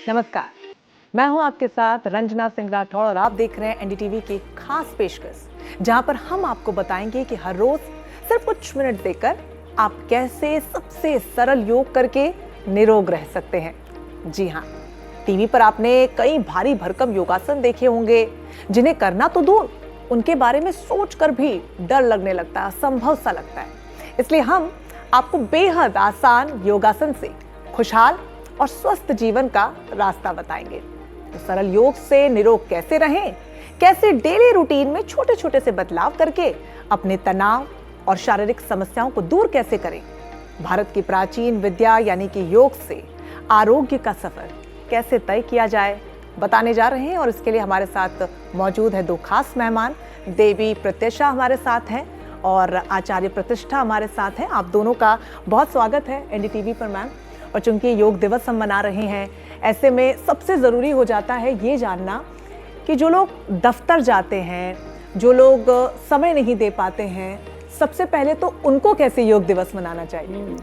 नमस्कार, मैं हूं आपके साथ रंजना सिंह राठौड़ और आप देख रहे हैं एनडीटीवी की खास पेशकश, जहां पर हम आपको बताएंगे कि हर रोज सिर्फ कुछ मिनट देकर आप कैसे सबसे सरल योग करके निरोग रह सकते हैं। जी हाँ, टीवी पर आपने कई भारी भरकम योगासन देखे होंगे जिन्हें करना तो दूर, उनके बारे में सोचकर भी डर लगने लगता है, असंभव सा लगता है। इसलिए हम आपको बेहद आसान योगासन से खुशहाल और स्वस्थ जीवन का रास्ता बताएंगे। तो सरल योग से निरोग कैसे रहें, कैसे डेली रूटीन में छोटे छोटे से बदलाव करके अपने तनाव और शारीरिक समस्याओं को दूर कैसे करें, भारत की प्राचीन विद्या यानी कि योग से आरोग्य का सफर कैसे तय किया जाए, बताने जा रहे हैं। और इसके लिए हमारे साथ मौजूद है दो खास मेहमान। देवी प्रत्यक्षा हमारे साथ हैं और आचार्य प्रतिष्ठा हमारे साथ हैं। आप दोनों का बहुत स्वागत है एनडीटीवी पर मैम। और चूंकि योग दिवस हम मना रहे हैं, ऐसे में सबसे ज़रूरी हो जाता है ये जानना कि जो लोग दफ्तर जाते हैं, जो लोग समय नहीं दे पाते हैं, सबसे पहले तो उनको कैसे योग दिवस मनाना चाहिए।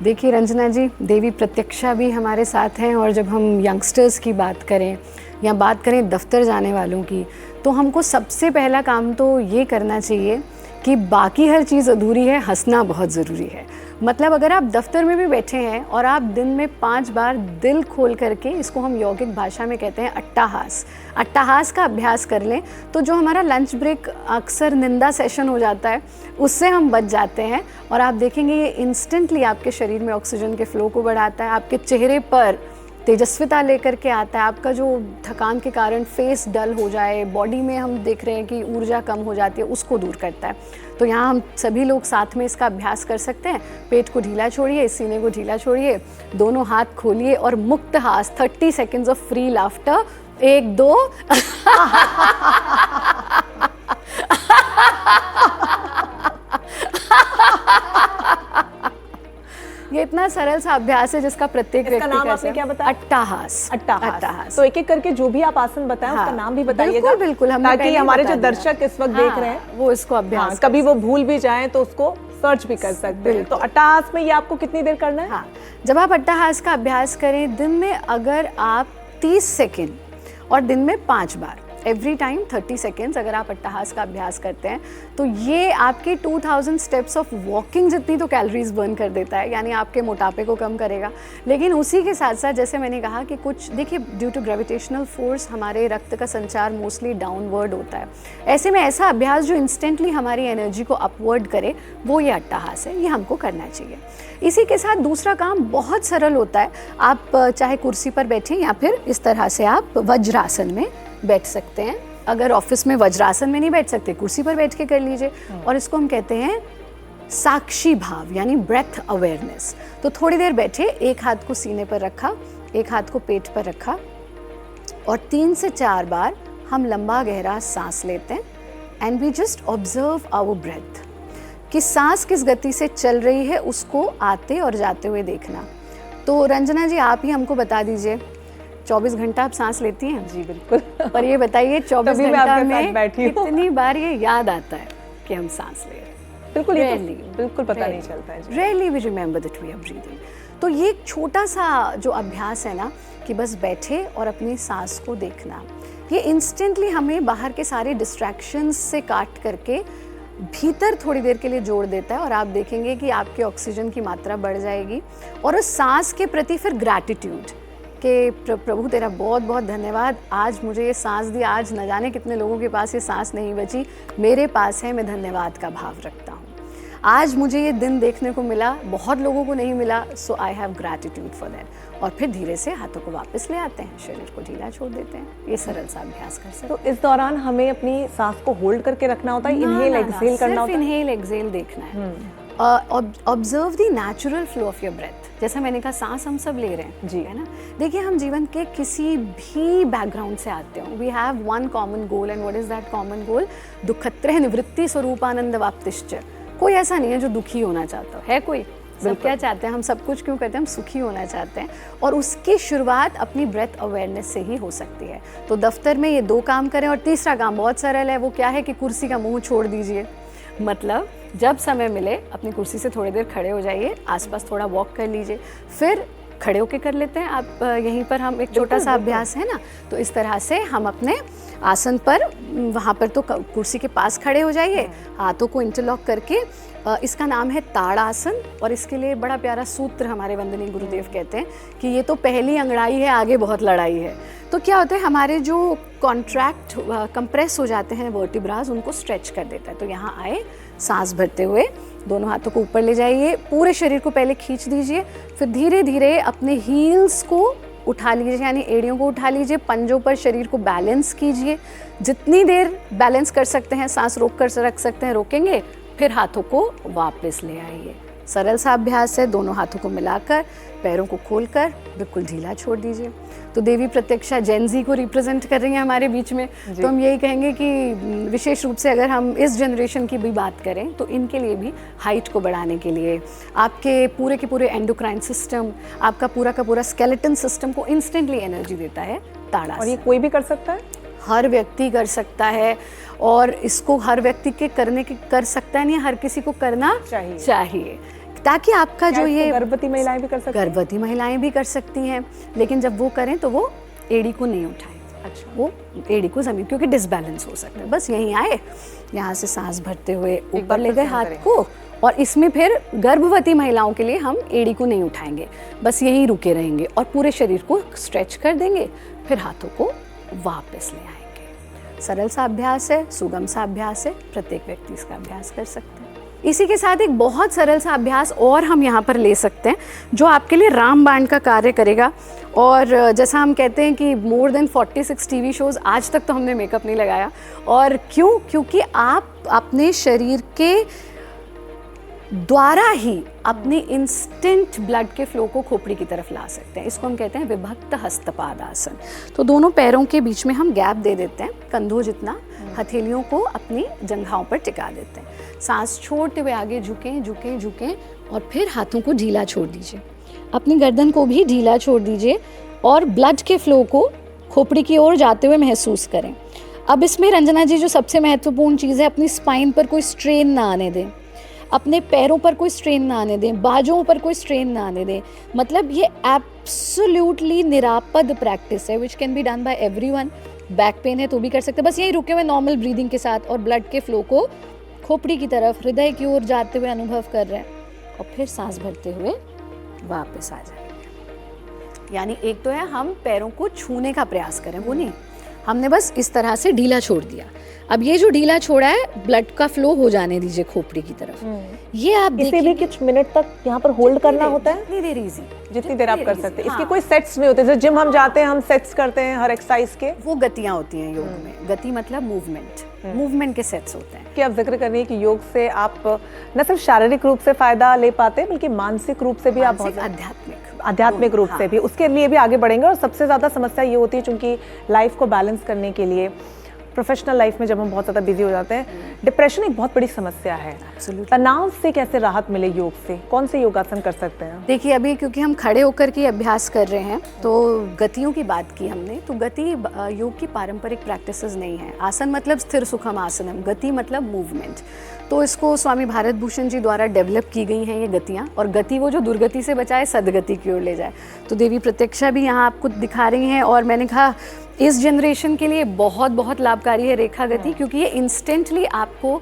देखिए रंजना जी, देवी प्रत्यक्षा भी हमारे साथ हैं और जब हम यंगस्टर्स की बात करें या बात करें दफ्तर जाने वालों की, तो हमको सबसे पहला काम तो ये करना चाहिए कि बाकी हर चीज़ अधूरी है, हंसना बहुत ज़रूरी है। मतलब अगर आप दफ्तर में भी बैठे हैं और आप दिन में 5 बार दिल खोल करके, इसको हम यौगिक भाषा में कहते हैं अट्टाहास का अभ्यास कर लें, तो जो हमारा लंच ब्रेक अक्सर निंदा सेशन हो जाता है उससे हम बच जाते हैं। और आप देखेंगे ये इंस्टेंटली आपके शरीर में ऑक्सीजन के फ्लो को बढ़ाता है, आपके चेहरे पर तेजस्विता लेकर के आता है, आपका जो थकान के कारण फेस डल हो जाए, बॉडी में हम देख रहे हैं कि ऊर्जा कम हो जाती है, उसको दूर करता है। तो यहाँ हम सभी लोग साथ में इसका अभ्यास कर सकते हैं। पेट को ढीला छोड़िए, सीने को ढीला छोड़िए, दोनों हाथ खोलिए और मुक्त हास 30 सेकेंड्स ऑफ फ्री लाफ्टर। 1 2 ये इतना सरल सा अभ्यास है जिसका प्रत्येक व्यक्ति नाम आपने क्या बताया? अट्टाहास। तो एक एक करके जो भी आप आसन बताएं उसका नाम भी बताइएगा, बिल्कुल, ताकि हमारे जो दर्शक इस वक्त देख रहे हैं वो इसको अभ्यास कभी वो भूल भी जाएं तो उसको सर्च भी कर सकते हैं। तो अट्टाहास में ये आपको कितनी देर करना है? जब आप अट्टाहास का अभ्यास करें, दिन में अगर आप 30 सेकेंड और दिन में 5 बार, एवरी टाइम 30 सेकेंड्स अगर आप अट्टाहास का अभ्यास करते हैं, तो ये आपके 2000 स्टेप्स ऑफ वॉकिंग जितनी तो कैलोरीज बर्न कर देता है, यानी आपके मोटापे को कम करेगा। लेकिन उसी के साथ साथ जैसे मैंने कहा कि कुछ देखिए, ड्यू टू ग्रेविटेशनल फोर्स हमारे रक्त का संचार मोस्टली डाउनवर्ड होता है। ऐसे में ऐसा अभ्यास जो इंस्टेंटली हमारी एनर्जी को अपवर्ड करे, वो ये अट्टाहास है, ये हमको करना चाहिए। इसी के साथ दूसरा काम बहुत सरल होता है। आप चाहे कुर्सी पर बैठें या फिर इस तरह से आप वज्रासन में बैठ सकते हैं। अगर ऑफिस में वज्रासन में नहीं बैठ सकते, कुर्सी पर बैठ के कर लीजिए। और इसको हम कहते हैं साक्षी भाव, यानी ब्रेथ अवेयरनेस। तो थोड़ी देर बैठे, एक हाथ को सीने पर रखा, एक हाथ को पेट पर रखा और 3 से 4 बार हम लंबा गहरा सांस लेते हैं। And we just observe our breath, कि सांस किस गति से चल रही है, उसको आते और जाते हुए देखना। तो रंजना जी, आप ही हमको बता दीजिए, 24 घंटा आप सांस लेती हैं? जी बिल्कुल। और ये बताइए 24 घंटा में कितनी बार ये याद आता है कि हम सांस ले रहे हैं? बिल्कुल पता नहीं चलता है। Rarely we remember that we are breathing। तो ये एक छोटा सा जो अभ्यास है ना, कि बस बैठे और अपनी सांस को देखना, ये इंस्टेंटली हमें बाहर के सारे डिस्ट्रैक्शंस से काट करके भीतर थोड़ी देर के लिए जोड़ देता है। और आप देखेंगे कि आपके ऑक्सीजन की मात्रा बढ़ जाएगी और उस सांस के प्रति फिर ग्रैटिट्यूड कि प्रभु तेरा बहुत बहुत धन्यवाद, आज मुझे ये सांस दी, आज न जाने कितने लोगों के पास ये सांस नहीं बची, मेरे पास है, मैं धन्यवाद का भाव रखता हूँ। आज मुझे ये दिन देखने को मिला, बहुत लोगों को नहीं मिला, so I have gratitude for that. और फिर धीरे से हाथों को वापस ले आते हैं, शरीर को ढीला छोड़ देते हैं। ये सरल सा अभ्यास कर सकते हैं। तो इस दौरान हमें अपनी सांस को होल्ड करके रखना होता है, इनहेल एक्सहेल करना होता है? इनहेल एक्सहेल देखना है। Observe the natural flow of your breath. जैसा मैंने कहा, सांस हम सब ले रहे हैं जी, है ना। देखिए, हम जीवन के किसी भी बैकग्राउंड से आते हो, we have one common goal. And what is that common goal? दुःखत्रय निवृत्ति स्वरूपानंद वाप्तिश्च। कोई ऐसा नहीं है जो दुखी होना चाहता है कोई? सब क्या चाहते हैं? हम सब कुछ क्यों करते हैं? हम सुखी होना चाहते हैं। और उसकी शुरुआत अपनी ब्रेथ अवेयरनेस से ही हो सकती है। तो दफ्तर में ये 2 काम करें। और तीसरा काम बहुत सरल है, वो क्या है कि कुर्सी का मुंह छोड़ दीजिए। मतलब जब समय मिले अपनी कुर्सी से थोड़ी देर खड़े हो जाइए, आसपास थोड़ा वॉक कर लीजिए, फिर खड़े होके कर लेते हैं। आप यहीं पर हम एक छोटा सा अभ्यास है ना, तो इस तरह से हम अपने आसन पर वहाँ पर तो कुर्सी के पास खड़े हो जाइए, हाथों को इंटरलॉक करके। इसका नाम है ताड़ासन, और इसके लिए बड़ा प्यारा सूत्र हमारे वंदनीय गुरुदेव कहते हैं कि ये तो पहली अंगड़ाई है, आगे बहुत लड़ाई है। तो क्या होता है, हमारे जो कॉन्ट्रैक्ट कंप्रेस हो जाते हैं वर्टिब्रास, उनको स्ट्रेच कर देता है। तो यहाँ आए, सांस भरते हुए दोनों हाथों को ऊपर ले जाइए, पूरे शरीर को पहले खींच दीजिए, फिर धीरे धीरे अपने हील्स को उठा लीजिए, यानी एड़ियों को उठा लीजिए, पंजों पर शरीर को बैलेंस कीजिए। जितनी देर बैलेंस कर सकते हैं, सांस रोक कर रख सकते हैं रोकेंगे, फिर हाथों को वापस ले आइए। सरल सा अभ्यास है, दोनों हाथों को मिलाकर पैरों को खोलकर बिल्कुल ढीला छोड़ दीजिए। तो देवी प्रत्यक्षा जेन-ज़ी को रिप्रेजेंट कर रही हैं हमारे बीच में, तो हम यही कहेंगे कि विशेष रूप से अगर हम इस जनरेशन की भी बात करें तो इनके लिए भी हाइट को बढ़ाने के लिए, आपके पूरे के पूरे एंडोक्राइन सिस्टम, आपका पूरा का पूरा स्केलेटन सिस्टम को इंस्टेंटली एनर्जी देता है ताड़ासन। और ये कोई भी कर सकता है? हर व्यक्ति कर सकता है, और इसको हर व्यक्ति के कर सकता है नहीं, हर किसी को करना चाहिए ताकि आपका जो ये गर्भवती महिलाएं भी कर सकती हैं? गर्भवती महिलाएं भी कर सकती हैं, लेकिन जब वो करें तो वो एड़ी को नहीं उठाएं। अच्छा। वो एड़ी को जमीन, क्योंकि डिसबैलेंस हो सकता है। बस यहीं आए, यहाँ से सांस भरते हुए ऊपर ले गए हाथ को, और इसमें फिर गर्भवती महिलाओं के लिए हम एड़ी को नहीं उठाएंगे, बस यहीं रुके रहेंगे और पूरे शरीर को स्ट्रेच कर देंगे, फिर हाथों को वापस ले आएंगे। सरल सा अभ्यास है, सुगम सा अभ्यास है, प्रत्येक व्यक्ति इसका अभ्यास कर सकते हैं। इसी के साथ एक बहुत सरल सा अभ्यास और हम यहाँ पर ले सकते हैं, जो आपके लिए रामबाण का कार्य करेगा। और जैसा हम कहते हैं कि मोर देन 46 टीवी शोज़, आज तक तो हमने मेकअप नहीं लगाया। और क्यों? क्योंकि आप अपने शरीर के द्वारा ही अपने इंस्टेंट ब्लड के फ्लो को खोपड़ी की तरफ ला सकते हैं। इसको हम कहते हैं विभक्त हस्तपाद आसन। तो दोनों पैरों के बीच में हम गैप दे देते हैं, कंधों जितना, हथेलियों को अपनी जंघाओं पर टिका देते हैं। सांस छोड़ते हुए आगे झुकें झुकें झुकें, और फिर हाथों को ढीला छोड़ दीजिए, अपनी गर्दन को भी ढीला छोड़ दीजिए, और ब्लड के फ्लो को खोपड़ी की ओर जाते हुए महसूस करें। अब इसमें रंजना जी जो सबसे महत्वपूर्ण चीज़ है, अपनी स्पाइन पर कोई स्ट्रेन ना आने दें, अपने पैरों पर कोई स्ट्रेन ना आने दें, बाजुओं पर कोई स्ट्रेन ना आने दें। मतलब ये एब्सोल्युटली निरापद प्रैक्टिस है, which can be done by everyone. Back pain है तो भी कर सकते हैं, बस यही रुके हुए नॉर्मल ब्रीदिंग के साथ, और ब्लड के फ्लो को खोपड़ी की तरफ, हृदय की ओर जाते हुए अनुभव कर रहे हैं, और फिर सांस भरते हुए वापस आ जाएंगे। यानी एक तो है हम पैरों को छूने का प्रयास करें, वो नहीं, हमने बस इस तरह से ढीला छोड़ दिया। अब ये जो ढीला छोड़ा है, ब्लड का फ्लो हो जाने दीजिए खोपड़ी की तरफ। ये आप इसे भी कुछ मिनट तक यहाँ पर होल्ड करना होता है? जितनी देर इजी, जितनी देर आप कर सकते हैं। इसके कोई सेट्स नहीं होते? जैसे जिम हम जाते हैं, हम सेट्स करते हैं हर एक्सरसाइज के। वो गतियाँ होती हैं योग में। गति मतलब मूवमेंट, मूवमेंट के सेट्स होते हैं। कि आप जिक्र कर रही है कि योग से आप न सिर्फ शारीरिक रूप से फायदा ले पाते हैं, बल्कि मानसिक रूप से भी आप बहुत आध्यात्मिक रूप से भी, उसके लिए भी आगे बढ़ेंगे। और सबसे ज़्यादा समस्या ये होती है, चूंकि लाइफ को बैलेंस करने के लिए, प्रोफेशनल लाइफ में जब हम बहुत ज़्यादा बिजी हो जाते हैं, डिप्रेशन एक बहुत बड़ी समस्या है। तनाव से कैसे राहत मिले योग से? कौन से योगासन कर सकते हैं? देखिए, अभी क्योंकि हम खड़े होकर के अभ्यास कर रहे हैं, तो गतियों की बात की हमने, तो गति योग की पारंपरिक प्रैक्टिसेस नहीं है। आसन मतलब स्थिर सुखम आसनम, गति मतलब मूवमेंट। तो इसको स्वामी भारत भूषण जी द्वारा डेवलप की गई हैं ये गतियाँ, और गति वो जो दुर्गति से बचाए, सदगति की ओर ले जाए। तो देवी प्रत्यक्षा भी यहाँ आपको दिखा रही हैं, और मैंने कहा इस जनरेशन के लिए बहुत बहुत लाभकारी है रेखा गति, क्योंकि ये इंस्टेंटली आपको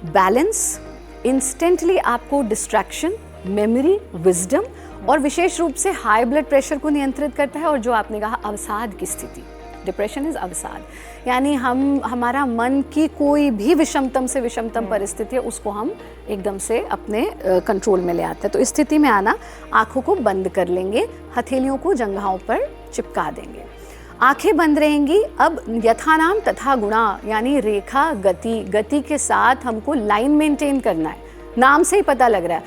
बैलेंस, इंस्टेंटली आपको डिस्ट्रैक्शन, मेमोरी, विजडम, और विशेष रूप से हाई ब्लड प्रेशर को नियंत्रित करता है। और जो आपने कहा अवसाद की स्थिति, डिप्रेशन इज अवसाद, यानी हमारा मन की कोई भी विषमतम से विषमतम परिस्थिति है, उसको हम एकदम से अपने कंट्रोल में ले आते हैं। तो इस स्थिति में आना, आँखों को बंद कर लेंगे, हथेलियों को जंघाओं पर चिपका देंगे, आंखें बंद रहेंगी। अब यथा नाम तथा गुणा, यानी रेखा गति, गति के साथ हमको लाइन मेंटेन करना है, नाम से ही पता लग रहा है।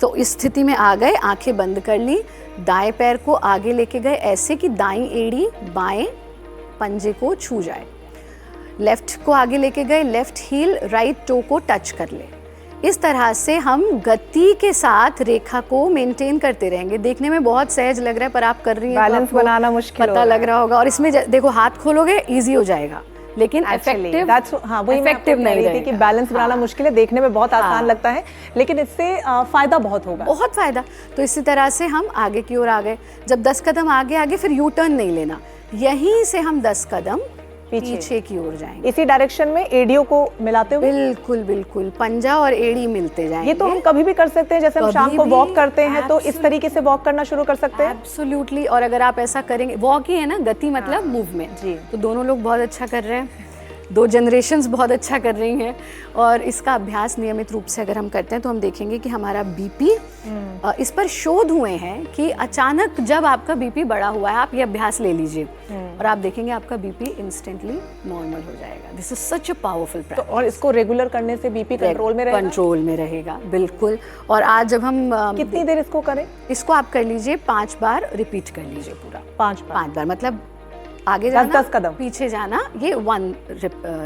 तो इस स्थिति में आ गए, आंखें बंद कर ली, दाएं पैर को आगे लेके गए ऐसे कि दाईं एड़ी बाएं पंजे को छू जाए, लेफ्ट को आगे लेके गए, लेफ्ट हील राइट टो को टच कर ले। इस तरह से हम गति के साथ रेखा को मेंटेन करते रहेंगे। देखने में बहुत सहज लग रहा है, पर आप कर रही हैं, बैलेंस बनाना मुश्किल पता लग रहा होगा। और इसमें देखो, हाथ खोलोगे इजी हो जाएगा, लेकिन इफेक्टिव हाँ वही मैं आपको कह रही थी कि बैलेंस बनाना मुश्किल है, देखने में बहुत आसान लगता है लेकिन इससे फायदा बहुत होगा, बहुत फायदा। तो इसी तरह से हम आगे की ओर आ गए, जब 10 कदम आगे आगे फिर यू टर्न नहीं लेना, यहीं से हम 10 कदम पीछे की ओर जाएंगे, इसी डायरेक्शन में एड़ियों को मिलाते हुए। बिल्कुल बिल्कुल, पंजा और एड़ी मिलते जाएंगे। ये तो हम कभी भी कर सकते हैं, जैसे हम शाम को वॉक करते हैं तो इस तरीके से वॉक करना शुरू कर सकते हैं। एब्सोल्युटली। और अगर आप ऐसा करेंगे, वॉक ही है ना, गति मतलब मूवमेंट जी, तो दोनों लोग बहुत अच्छा कर रहे हैं, 2 जनरेशंस बहुत अच्छा कर रही हैं। और इसका अभ्यास नियमित रूप से अगर हम करते हैं तो हम देखेंगे कि हमारा बीपी, इस पर शोध हुए हैं कि अचानक जब आपका बीपी बढ़ा हुआ है, आप ये अभ्यास ले लीजिए और आप देखेंगे आपका बीपी इंस्टेंटली नॉर्मल हो जाएगा। This is such a powerful practice. और इसको रेगुलर करने से बीपी कंट्रोल में रहेगा? कंट्रोल में रहेगा, बिल्कुल। और आज जब हम कितनी देर इसको करें? इसको आप कर लीजिए 5 बार, रिपीट कर लीजिए पूरा 5 बार, मतलब आगे जाना 10 कदम, पीछे जाना, ये 1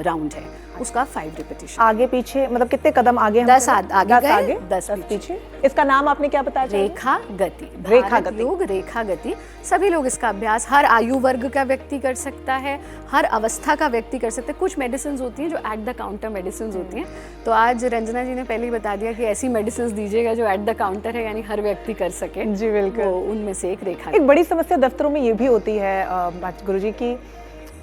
राउंड है, उसका 5 रिपीटिशन। आगे पीछे मतलब कितने कदम आगे? 10 आगे 10 पीछे। इसका नाम आपने क्या बताया? रेखा गति। रेखा गति, योग रेखा गति। सभी लोग इसका अभ्यास, हर आयु वर्ग का व्यक्ति कर सकता है, हर अवस्था का व्यक्ति कर सकता है। कुछ मेडिसिन होती हैं जो एट द काउंटर मेडिसिन होती हैं, तो आज रंजना जी ने पहले ही बता दिया कि ऐसी मेडिसिन दीजिएगा जो एट द काउंटर है, यानी हर व्यक्ति कर सके। जी बिल्कुल। उनमें से एक रेखा। एक बड़ी समस्या दफ्तरों में ये भी होती है गुरुजी की,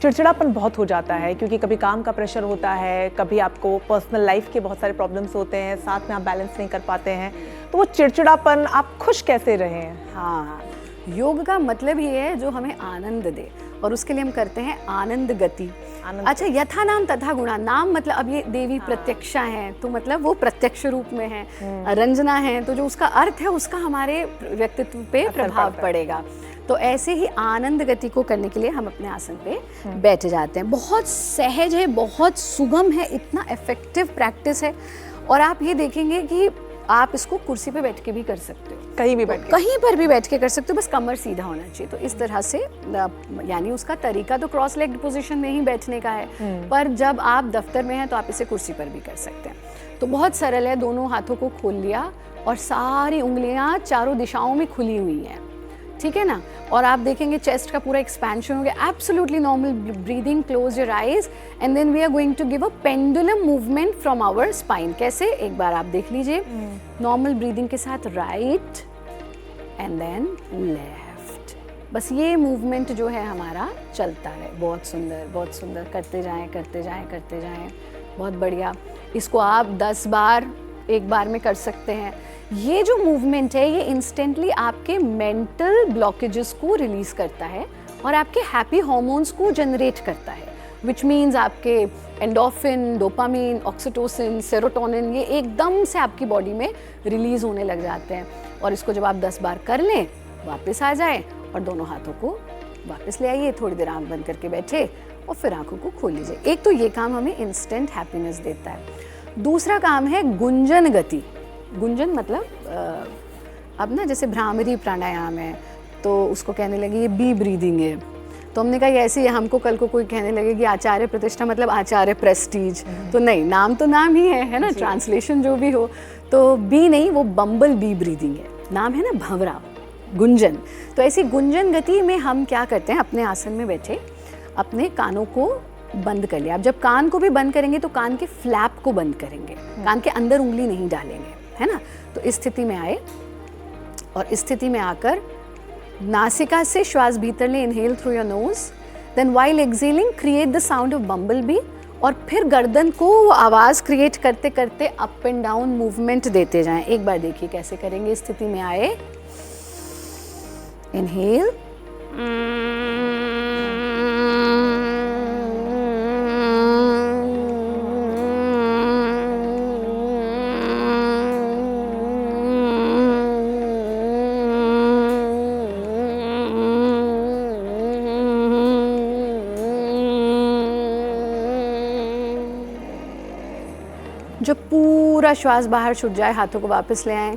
चिड़चिड़ापन बहुत हो जाता है, क्योंकि कभी काम का प्रेशर होता है, कभी आपको पर्सनल लाइफ के बहुत सारे प्रॉब्लम्स होते हैं, साथ में आप बैलेंस नहीं कर पाते हैं, तो वो चिड़चिड़ापन, आप खुश कैसे रहें? हाँ, योग का मतलब ही है जो हमें आनंद दे, और उसके लिए हम करते हैं आनंद गति। अच्छा, यथा नाम तथा गुणा। नाम मतलब अब ये देवी प्रत्यक्षा है, तो मतलब वो प्रत्यक्ष रूप में है, रंजना है, तो जो उसका अर्थ है उसका हमारे व्यक्तित्व पे प्रभाव पड़ेगा। तो ऐसे ही आनंद गति को करने के लिए हम अपने आसन पे बैठ जाते हैं। बहुत सहज है, बहुत सुगम है, इतना इफेक्टिव प्रैक्टिस है। और आप ये देखेंगे कि आप इसको कुर्सी पे बैठ के भी कर सकते हो, कहीं भी बैठ के, कहीं पर भी बैठ के कर सकते हो, बस कमर सीधा होना चाहिए। तो इस तरह से यानी उसका तरीका तो क्रॉस लेग्ड पोजीशन में ही बैठने का है, पर जब आप दफ्तर में हैं तो आप इसे कुर्सी पर भी कर सकते हैं। तो बहुत सरल है, दोनों हाथों को खोल लिया और सारी उंगलियां चारों दिशाओं में खुली हुई हैं, ठीक है ना। और आप देखेंगे चेस्ट का पूरा एक्सपेंशन हो गया, absolutely normal breathing, close your eyes and then we are going to give a pendulum movement from our spine. कैसे, एक बार आप देख लीजिए, नॉर्मल ब्रीदिंग के साथ राइट एंड देन लेफ्ट, बस ये मूवमेंट जो है हमारा चलता है। बहुत सुंदर, बहुत सुंदर, करते जाएं करते जाएं करते जाएं, बहुत बढ़िया। इसको आप 10 बार एक बार में कर सकते हैं। ये जो मूवमेंट है ये इंस्टेंटली आपके मेंटल ब्लॉकेजेस को रिलीज करता है और आपके हैप्पी हार्मोन्स को जनरेट करता है, विच मीन्स आपके एंडोफिन, डोपामीन, ऑक्सीटोसिन, सेरोटोनिन, ये एकदम से आपकी बॉडी में रिलीज होने लग जाते हैं। और इसको जब आप 10 बार कर लें, वापस आ जाएं और दोनों हाथों को वापस ले आइए, थोड़ी देर आंख बंद करके बैठे और फिर आंखों को खोल लीजिए। एक तो ये काम हमें इंस्टेंट हैप्पीनेस देता है। दूसरा काम है गुंजन गति। गुंजन मतलब अब ना जैसे भ्रामरी प्राणायाम है तो उसको कहने लगे ये बी ब्रीदिंग है, तो हमने कहा ऐसे ही हमको कल को कोई कहने लगे कि आचार्य प्रतिष्ठा मतलब आचार्य प्रेस्टीज, तो नहीं, नाम तो नाम ही है ना, ट्रांसलेशन जो भी हो। तो बी नहीं, वो बम्बल बी ब्रीदिंग है, नाम है ना भंवरा, गुंजन। तो ऐसी गुंजन गति में हम क्या करते हैं, अपने आसन में बैठे अपने कानों को बंद कर लिया। अब जब कान को भी बंद करेंगे तो कान के फ्लैप को बंद करेंगे, कान के अंदर उंगली नहीं डालेंगे, है ना। तो इस स्थिति में आए और इस स्थिति में आकर नासिका से श्वास भीतर ले, inhale through your nose, then while exhaling create the sound of bumble bee, और फिर गर्दन को आवाज क्रिएट करते करते अप एंड डाउन मूवमेंट देते जाएं। एक बार देखिए कैसे करेंगे। इस स्थिति में आए, इनहेल, जब पूरा श्वास बाहर छूट जाए हाथों को वापस ले आएं,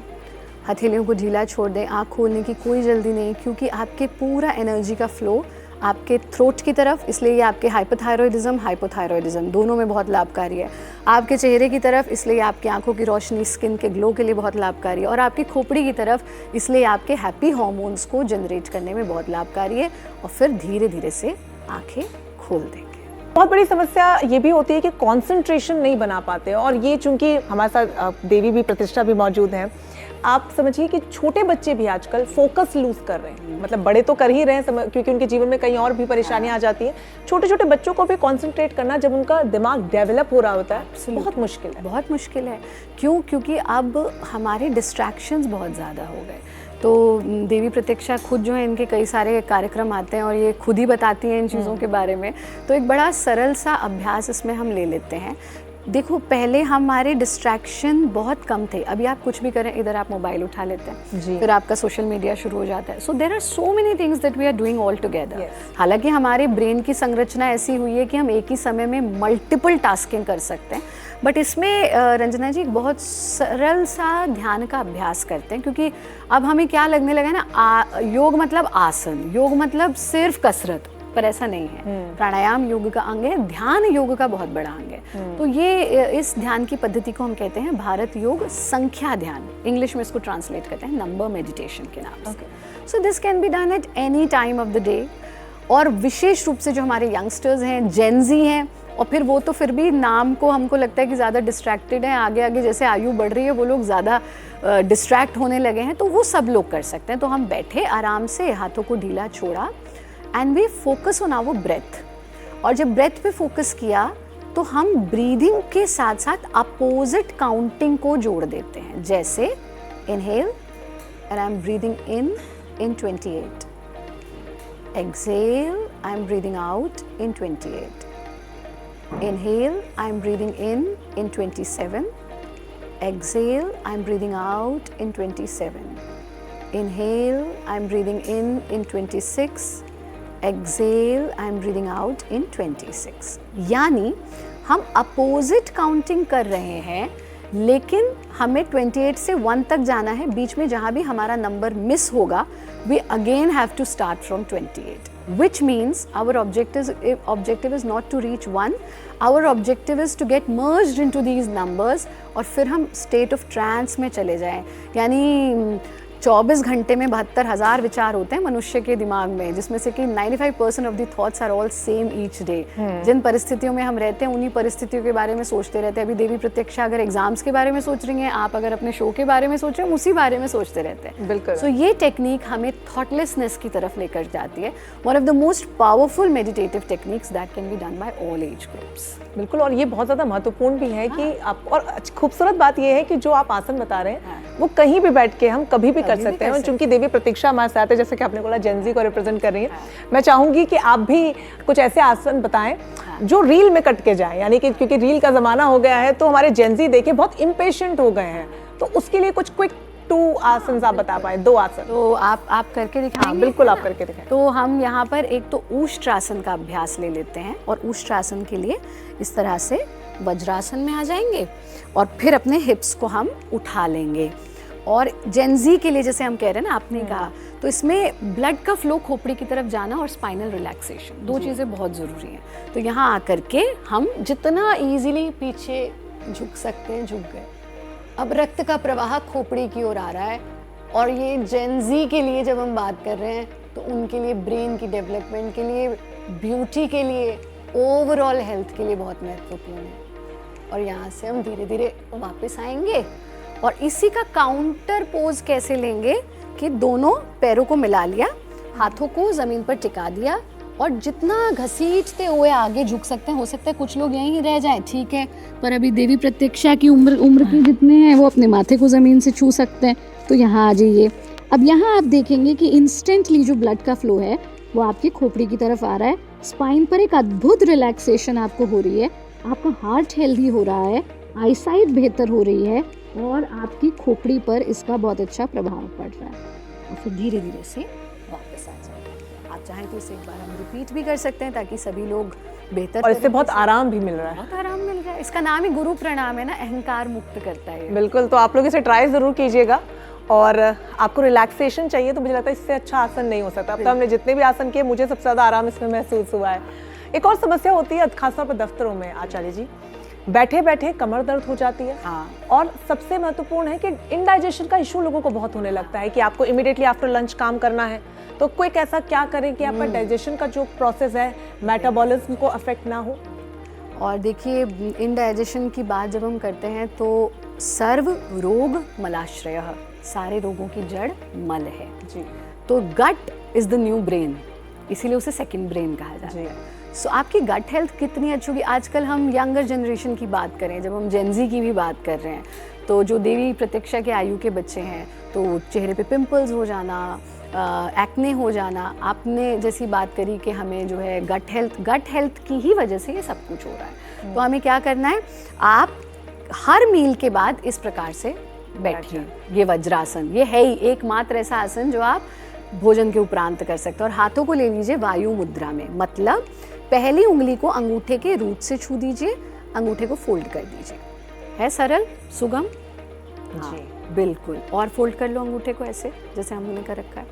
हथेलियों को ढीला छोड़ दें। आँख खोलने की कोई जल्दी नहीं, क्योंकि आपके पूरा एनर्जी का फ्लो आपके थ्रोट की तरफ, इसलिए ये आपके हाइपोथायरॉयडिज्म, हाइपोथायरॉयडिज्म दोनों में बहुत लाभकारी है। आपके चेहरे की तरफ, इसलिए आपकी आंखों की रोशनी, स्किन के ग्लो के लिए बहुत लाभकारी है। और आपकी खोपड़ी की तरफ, इसलिए आपके हैप्पी हार्मोन्स को जनरेट करने में बहुत लाभकारी है। और फिर धीरे धीरे से आँखें खोल देंगे। बहुत बड़ी समस्या ये भी होती है कि कंसंट्रेशन नहीं बना पाते, और ये चूंकि हमारे साथ देवी भी प्रतिष्ठा भी मौजूद हैं, आप समझिए कि छोटे बच्चे भी आजकल फोकस लूज कर रहे हैं। मतलब बड़े तो कर ही रहे हैं क्योंकि उनके जीवन में कई और भी परेशानियां आ जाती हैं, छोटे छोटे बच्चों को भी कंसंट्रेट करना जब उनका दिमाग डेवलप हो रहा होता है बहुत मुश्किल है। बहुत मुश्किल है। क्यों? क्योंकि अब हमारे डिस्ट्रैक्शंस बहुत ज़्यादा हो गए। तो देवी प्रतीक्षा खुद जो है, इनके कई सारे कार्यक्रम आते हैं और ये खुद ही बताती हैं इन चीज़ों के बारे में। तो एक बड़ा सरल सा अभ्यास इसमें हम ले लेते हैं। देखो, पहले हमारे डिस्ट्रैक्शन बहुत कम थे। अभी आप कुछ भी करें, इधर आप मोबाइल उठा लेते हैं, फिर आपका सोशल मीडिया शुरू हो जाता है। So there are so many things that we are doing all together. हालांकि हमारे ब्रेन की संरचना ऐसी हुई है कि हम एक ही समय में मल्टीपल टास्किंग कर सकते हैं, बट इसमें रंजना जी एक बहुत सरल सा ध्यान का अभ्यास करते हैं। क्योंकि अब हमें क्या लगने लगा ना, योग मतलब आसन, योग मतलब सिर्फ कसरत, पर ऐसा नहीं है। प्राणायाम योग का अंग है, ध्यान योग का बहुत बड़ा अंग है। तो ये इस ध्यान की पद्धति को हम कहते हैं भारत योग संख्या ध्यान। इंग्लिश में इसको ट्रांसलेट करते हैं नंबर मेडिटेशन के नाम से। So this can be done at any time of the day. और विशेष रूप से जो हमारे यंगस्टर्स हैं, जेनजी हैं, और फिर वो तो फिर भी नाम को हमको लगता है कि ज़्यादा डिस्ट्रैक्टेड हैं, आगे आगे जैसे आयु बढ़ रही है वो लोग ज़्यादा डिस्ट्रैक्ट होने लगे हैं, तो वो सब लोग कर सकते हैं। तो हम बैठे आराम से, हाथों को ढीला छोड़ा, and we focus on our breath. और जब ब्रेथ पे फोकस किया तो हम ब्रीदिंग के साथ साथ अपोजिट काउंटिंग को जोड़ देते हैं। जैसे inhale and I am breathing in 28, exhale I am breathing out in 28, inhale I am breathing in 27, exhale I'm breathing out in 27, inhale I'm breathing in 26, exhale I'm breathing out in 26। यानी हम opposite counting कर रहे हैं, लेकिन हमें 28 से 1 तक जाना है। बीच में जहाँ भी हमारा नंबर मिस होगा, we again have to start from 28, which means our objective is not to reach 1, our objective is to get merged into these numbers, और फिर हम state of trance में चले जाएं। यानी 24 घंटे में 72,000 विचार होते हैं मनुष्य के दिमाग में, जिसमें से कि 95% of the thoughts are all same each day. जिन परिस्थितियों में हम रहते हैं उन्हीं परिस्थितियों के बारे में सोचते रहते हैं। अभी देवी प्रतीक्षा अगर एग्जाम्स के बारे में सोच रही हैं, आप अगर अपने शो के बारे में सोच रहे हैं, उसी बारे में सोचते रहते हैं। बिल्कुल। सो ये टेक्निक हमें थॉटलेसनेस की तरफ लेकर जाती है। One of the most powerful meditative techniques that can be done by all age groups. बिल्कुल, और ये बहुत ज़्यादा महत्वपूर्ण भी है कि आप, और खूबसूरत बात ये है कि जो आप आसन बता रहे हैं वो कहीं भी बैठ के हम कभी भी कर सकते हैं। और चूंकि देवी प्रतीक्षा हमारे साथ है, जैसे कि आपने बोला जेनजी को रिप्रेजेंट कर रही है, मैं चाहूंगी कि आप भी कुछ ऐसे आसन बताएं जो रील में कट के जाएं। यानी कि क्योंकि रील का ज़माना हो गया है, तो हमारे जेनजी देखिए बहुत इम्पेशेंट हो गए हैं, तो उसके लिए कुछ क्विक 2 आसन आप बता पाए, 2 आसन। तो आप करके दिखाएंगे? हाँ, बिल्कुल, आप करके दिखाएं। तो हम यहाँ पर एक तो ऊष्ट्रासन का अभ्यास ले लेते हैं, और ऊष्ट्रासन के लिए इस तरह से वज्रासन में आ जाएंगे, और फिर अपने हिप्स को हम उठा लेंगे। और जेनजी के लिए जैसे हम कह रहे हैं ना, आपने कहा, तो इसमें ब्लड का फ्लो खोपड़ी की तरफ जाना और स्पाइनल रिलैक्सेशन, 2 चीज़ें बहुत ज़रूरी हैं। तो यहाँ आकर के हम जितना इजीली पीछे झुक सकते हैं झुक गए। अब रक्त का प्रवाह खोपड़ी की ओर आ रहा है, और ये जेनजी के लिए जब हम बात कर रहे हैं तो उनके लिए ब्रेन की डेवलपमेंट के लिए, ब्यूटी के लिए, ओवरऑल हेल्थ के लिए बहुत महत्वपूर्ण है। और यहाँ से हम धीरे धीरे वापस आएंगे, और इसी का काउंटर पोज कैसे लेंगे कि दोनों पैरों को मिला लिया, हाथों को ज़मीन पर टिका दिया, और जितना घसीटते हुए आगे झुक सकते हैं। हो सकता है कुछ लोग यहीं रह जाएं, ठीक है, पर अभी देवी प्रतीक्षा की उम्र के जितने हैं वो अपने माथे को ज़मीन से छू सकते हैं। तो यहाँ आ जाइए। अब यहाँ आप देखेंगे कि इंस्टेंटली जो ब्लड का फ्लो है वो आपकी खोपड़ी की तरफ आ रहा है, स्पाइन पर एक अद्भुत रिलैक्सेशन आपको हो रही है, आपका हार्ट हेल्दी हो रहा है, आईसाइट बेहतर हो रही है, और आपकी खोपड़ी पर इसका बहुत अच्छा प्रभाव पड़ रहा है। और फिर धीरे धीरे से वापस आ जाए। आप चाहें तो इसे एक बार हम रिपीट भी कर सकते हैं, ताकि सभी लोग बेहतर, और इससे बहुत आराम भी मिल रहा है। बहुत आराम मिल रहा है। इसका नाम ही गुरु प्रणाम है ना, अहंकार मुक्त करता है। बिल्कुल, तो आप लोग इसे ट्राई ज़रूर कीजिएगा। और आपको रिलैक्सेशन चाहिए तो मुझे लगता है इससे अच्छा आसन नहीं हो सकता। अब तो हमने जितने भी आसन किए, मुझे सबसे ज़्यादा आराम इसमें महसूस हुआ है। एक और समस्या होती है खासतौर पर दफ्तरों में, आचार्य जी, बैठे बैठे कमर दर्द हो जाती है। हाँ। और सबसे महत्वपूर्ण है कि इंडाइजेशन का इशू लोगों को बहुत होने लगता है कि आपको इमीडिएटली आफ्टर लंच काम करना है, तो क्विक ऐसा क्या करें कि आपका डाइजेशन का जो प्रोसेस है, मेटाबॉलिज्म को अफेक्ट ना हो? और देखिए, इनडाइजेशन की बात जब हम करते हैं तो सर्व रोग मलाश्रयः, सारे रोगों की जड़ मल है जी। तो गट इज द न्यू ब्रेन, इसीलिए उसे सेकंड ब्रेन कहा जाता है। सो आपकी गट हेल्थ कितनी अच्छी होगी। आजकल हम यंगर जनरेशन की बात करें, जब हम जेनजी की भी बात कर रहे हैं, तो जो देवी प्रतीक्षा के आयु के बच्चे हैं तो चेहरे पे पिंपल्स हो जाना, एक्ने हो जाना, आपने जैसी बात करी कि हमें जो है गट हेल्थ की ही वजह से ये सब कुछ हो रहा है। तो हमें क्या करना है, आप हर मील के बाद इस प्रकार से बैठिए। ये वज्रासन, ये है ही एकमात्र ऐसा आसन जो आप भोजन के उपरांत कर सकते हैं। और हाथों को ले लीजिए वायु मुद्रा में, मतलब पहली उंगली को अंगूठे के रूट से छू दीजिए, अंगूठे को फोल्ड कर दीजिए। है सरल, सुगम जी, बिल्कुल। और फोल्ड कर लो अंगूठे को ऐसे जैसे हमने कर रखा है।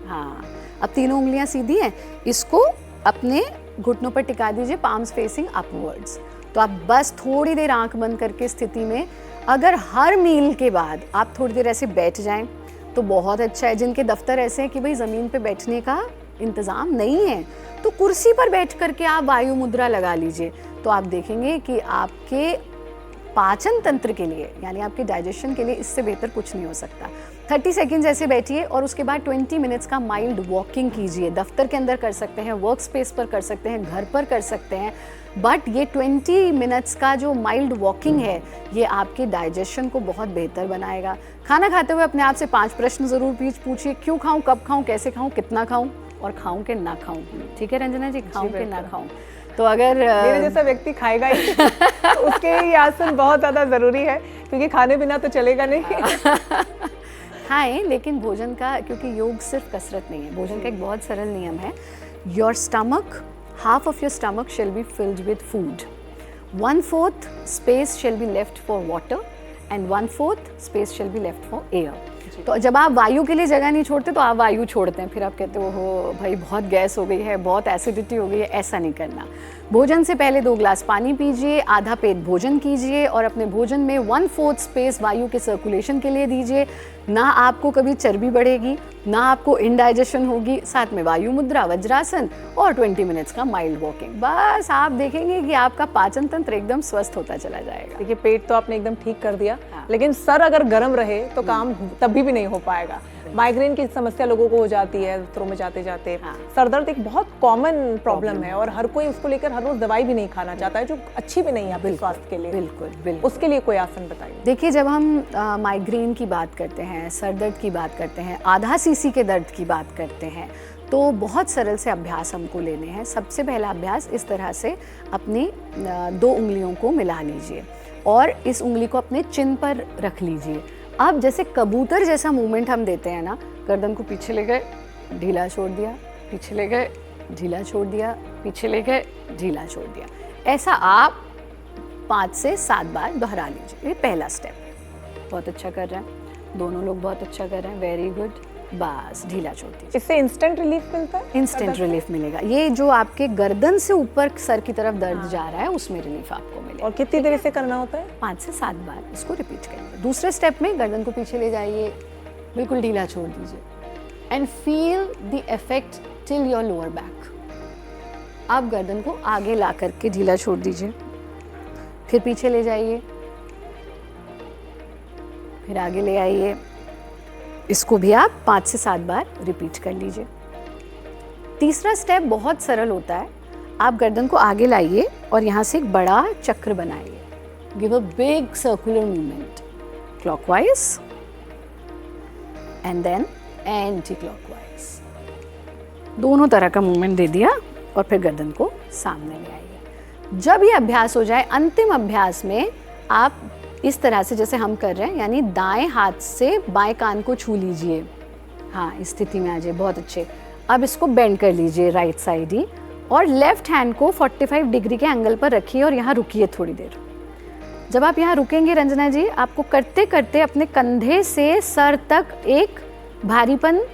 हाँ, अब तीनों उंगलियां सीधी हैं, इसको अपने घुटनों पर टिका दीजिए, पाम्स फेसिंग अपवर्ड्स। तो आप बस थोड़ी देर आंख बंद करके स्थिति में, अगर हर मील के बाद आप थोड़ी देर ऐसे बैठ जाएं तो बहुत अच्छा है। जिनके दफ्तर ऐसे हैं कि भाई ज़मीन पे बैठने का इंतज़ाम नहीं है, तो कुर्सी पर बैठ करके आप वायु मुद्रा लगा लीजिए। तो आप देखेंगे कि आपके पाचन तंत्र के लिए, यानी आपके डाइजेशन के लिए इससे बेहतर कुछ नहीं हो सकता। 30 सेकेंड्स ऐसे बैठिए और उसके बाद 20 मिनट्स का माइल्ड वॉकिंग कीजिए। दफ्तर के अंदर कर सकते हैं, वर्क स्पेस पर कर सकते हैं, घर पर कर सकते हैं, बट ये 20 मिनट्स का जो माइल्ड वॉकिंग है ये आपके डाइजेशन को बहुत बेहतर बनाएगा। खाना खाते हुए अपने आप से 5 प्रश्न ज़रूर पूछिए, क्यों खाऊं, कब खाऊं, कैसे खाऊं, कितना खाऊं और खाऊं कि ना खाऊं। ठीक है रंजना जी, खाऊं कि ना खाऊं। तो अगर मेरे जैसा व्यक्ति खाएगा ही तो उसके लिए ये आसन बहुत ज़्यादा ज़रूरी है, क्योंकि खाने बिना तो चलेगा नहीं। खाएं, लेकिन भोजन का, क्योंकि योग सिर्फ कसरत नहीं है, भोजन का एक बहुत सरल नियम है। Your stomach, half of your stomach shall be filled with food, 1/4 space shall be left for water and 1/4 space shall be left for air। तो जब आप वायु के लिए जगह नहीं छोड़ते तो आप वायु छोड़ते हैं, फिर आप कहते हो भाई बहुत गैस हो गई है, बहुत एसिडिटी हो गई है। ऐसा नहीं करना। भोजन से पहले 2 ग्लास पानी पीजिए, आधा पेट भोजन कीजिए और अपने भोजन में 1/4 स्पेस वायु के सर्कुलेशन के लिए दीजिए। ना आपको कभी चर्बी बढ़ेगी, ना आपको इनडाइजेशन होगी, साथ में वायु मुद्रा, वज्रासन और 20 मिनट्स का माइल्ड वॉकिंग। बस आप देखेंगे कि आपका पाचन तंत्र एकदम स्वस्थ होता चला जाएगा। देखिए, पेट तो आपने एकदम ठीक कर दिया, लेकिन सर अगर गर्म रहे तो काम तभी भी नहीं हो पाएगा। माइग्रेन की समस्या लोगों को हो जाती है दफ्तरों में जाते जाते। सर दर्द एक बहुत कॉमन प्रॉब्लम है और हर कोई उसको लेकर हर रोज दवाई भी नहीं खाना चाहता है, जो अच्छी भी नहीं है आपके स्वास्थ्य के लिए। बिल्कुल। उसके लिए कोई आसन बताइए। देखिए, जब हम माइग्रेन की बात करते हैं, सर दर्द की बात करते हैं, आधा सीसी के दर्द की बात करते हैं, तो बहुत सरल से अभ्यास हमको लेने हैं। सबसे पहला अभ्यास, इस तरह से अपनी 2 उंगलियों को मिला लीजिए और इस उंगली को अपने चिन पर रख लीजिए। अब जैसे कबूतर जैसा मूवमेंट हम देते हैं ना, गर्दन को पीछे ले गए, ढीला छोड़ दिया, पीछे ले गए, ढीला छोड़ दिया, पीछे ले गए, ढीला छोड़ दिया। ऐसा आप 5 से 7 बार दोहरा लीजिए। ये पहला स्टेप है। बहुत अच्छा कर रहे हैं, दोनों लोग बहुत अच्छा कर रहे हैं, वेरी गुड। बस ढीला छोड़ दीजिए। इससे इंस्टेंट रिलीफ मिलता है? इंस्टेंट रिलीफ मिलेगा। ये जो आपके गर्दन से ऊपर सर की तरफ दर्द जा रहा है, उसमें रिलीफ आपको मिलेगा। और कितनी देर से करना होता है? 5 से 7 बार इसको रिपीट करेंगे। दूसरे स्टेप में गर्दन को पीछे ले जाइए, बिल्कुल ढीला छोड़ दीजिए and feel the effect till your lower back. आप गर्दन को आगे ला करके ढीला छोड़ दीजिए, फिर पीछे ले जाइए, फिर आगे ले आइए। इसको भी आप 5 से 7 बार रिपीट कर लीजिए। तीसरा स्टेप बहुत सरल होता है। आप गर्दन को आगे लाइए और यहाँ से एक बड़ा चक्र बनाइए। Give a big circular movement, clockwise and then anti clockwise. दोनों तरह का मूवमेंट दे दिया और फिर गर्दन को सामने ले आइए। जब ये अभ्यास हो जाए, अंतिम अभ्यास में आप इस तरह से जैसे हम कर रहे हैं, यानी दाएं हाथ से बाएं कान को छू लीजिए। हाँ, इस स्थिति में आ जाइए, बहुत अच्छे। अब इसको बेंड कर लीजिए राइट साइड ही और लेफ्ट हैंड को 45 डिग्री के एंगल पर रखिए और यहाँ रुकिए थोड़ी देर। जब आप यहाँ रुकेंगे रंजना जी, आपको करते करते अपने कंधे से सर तक एक भारीपन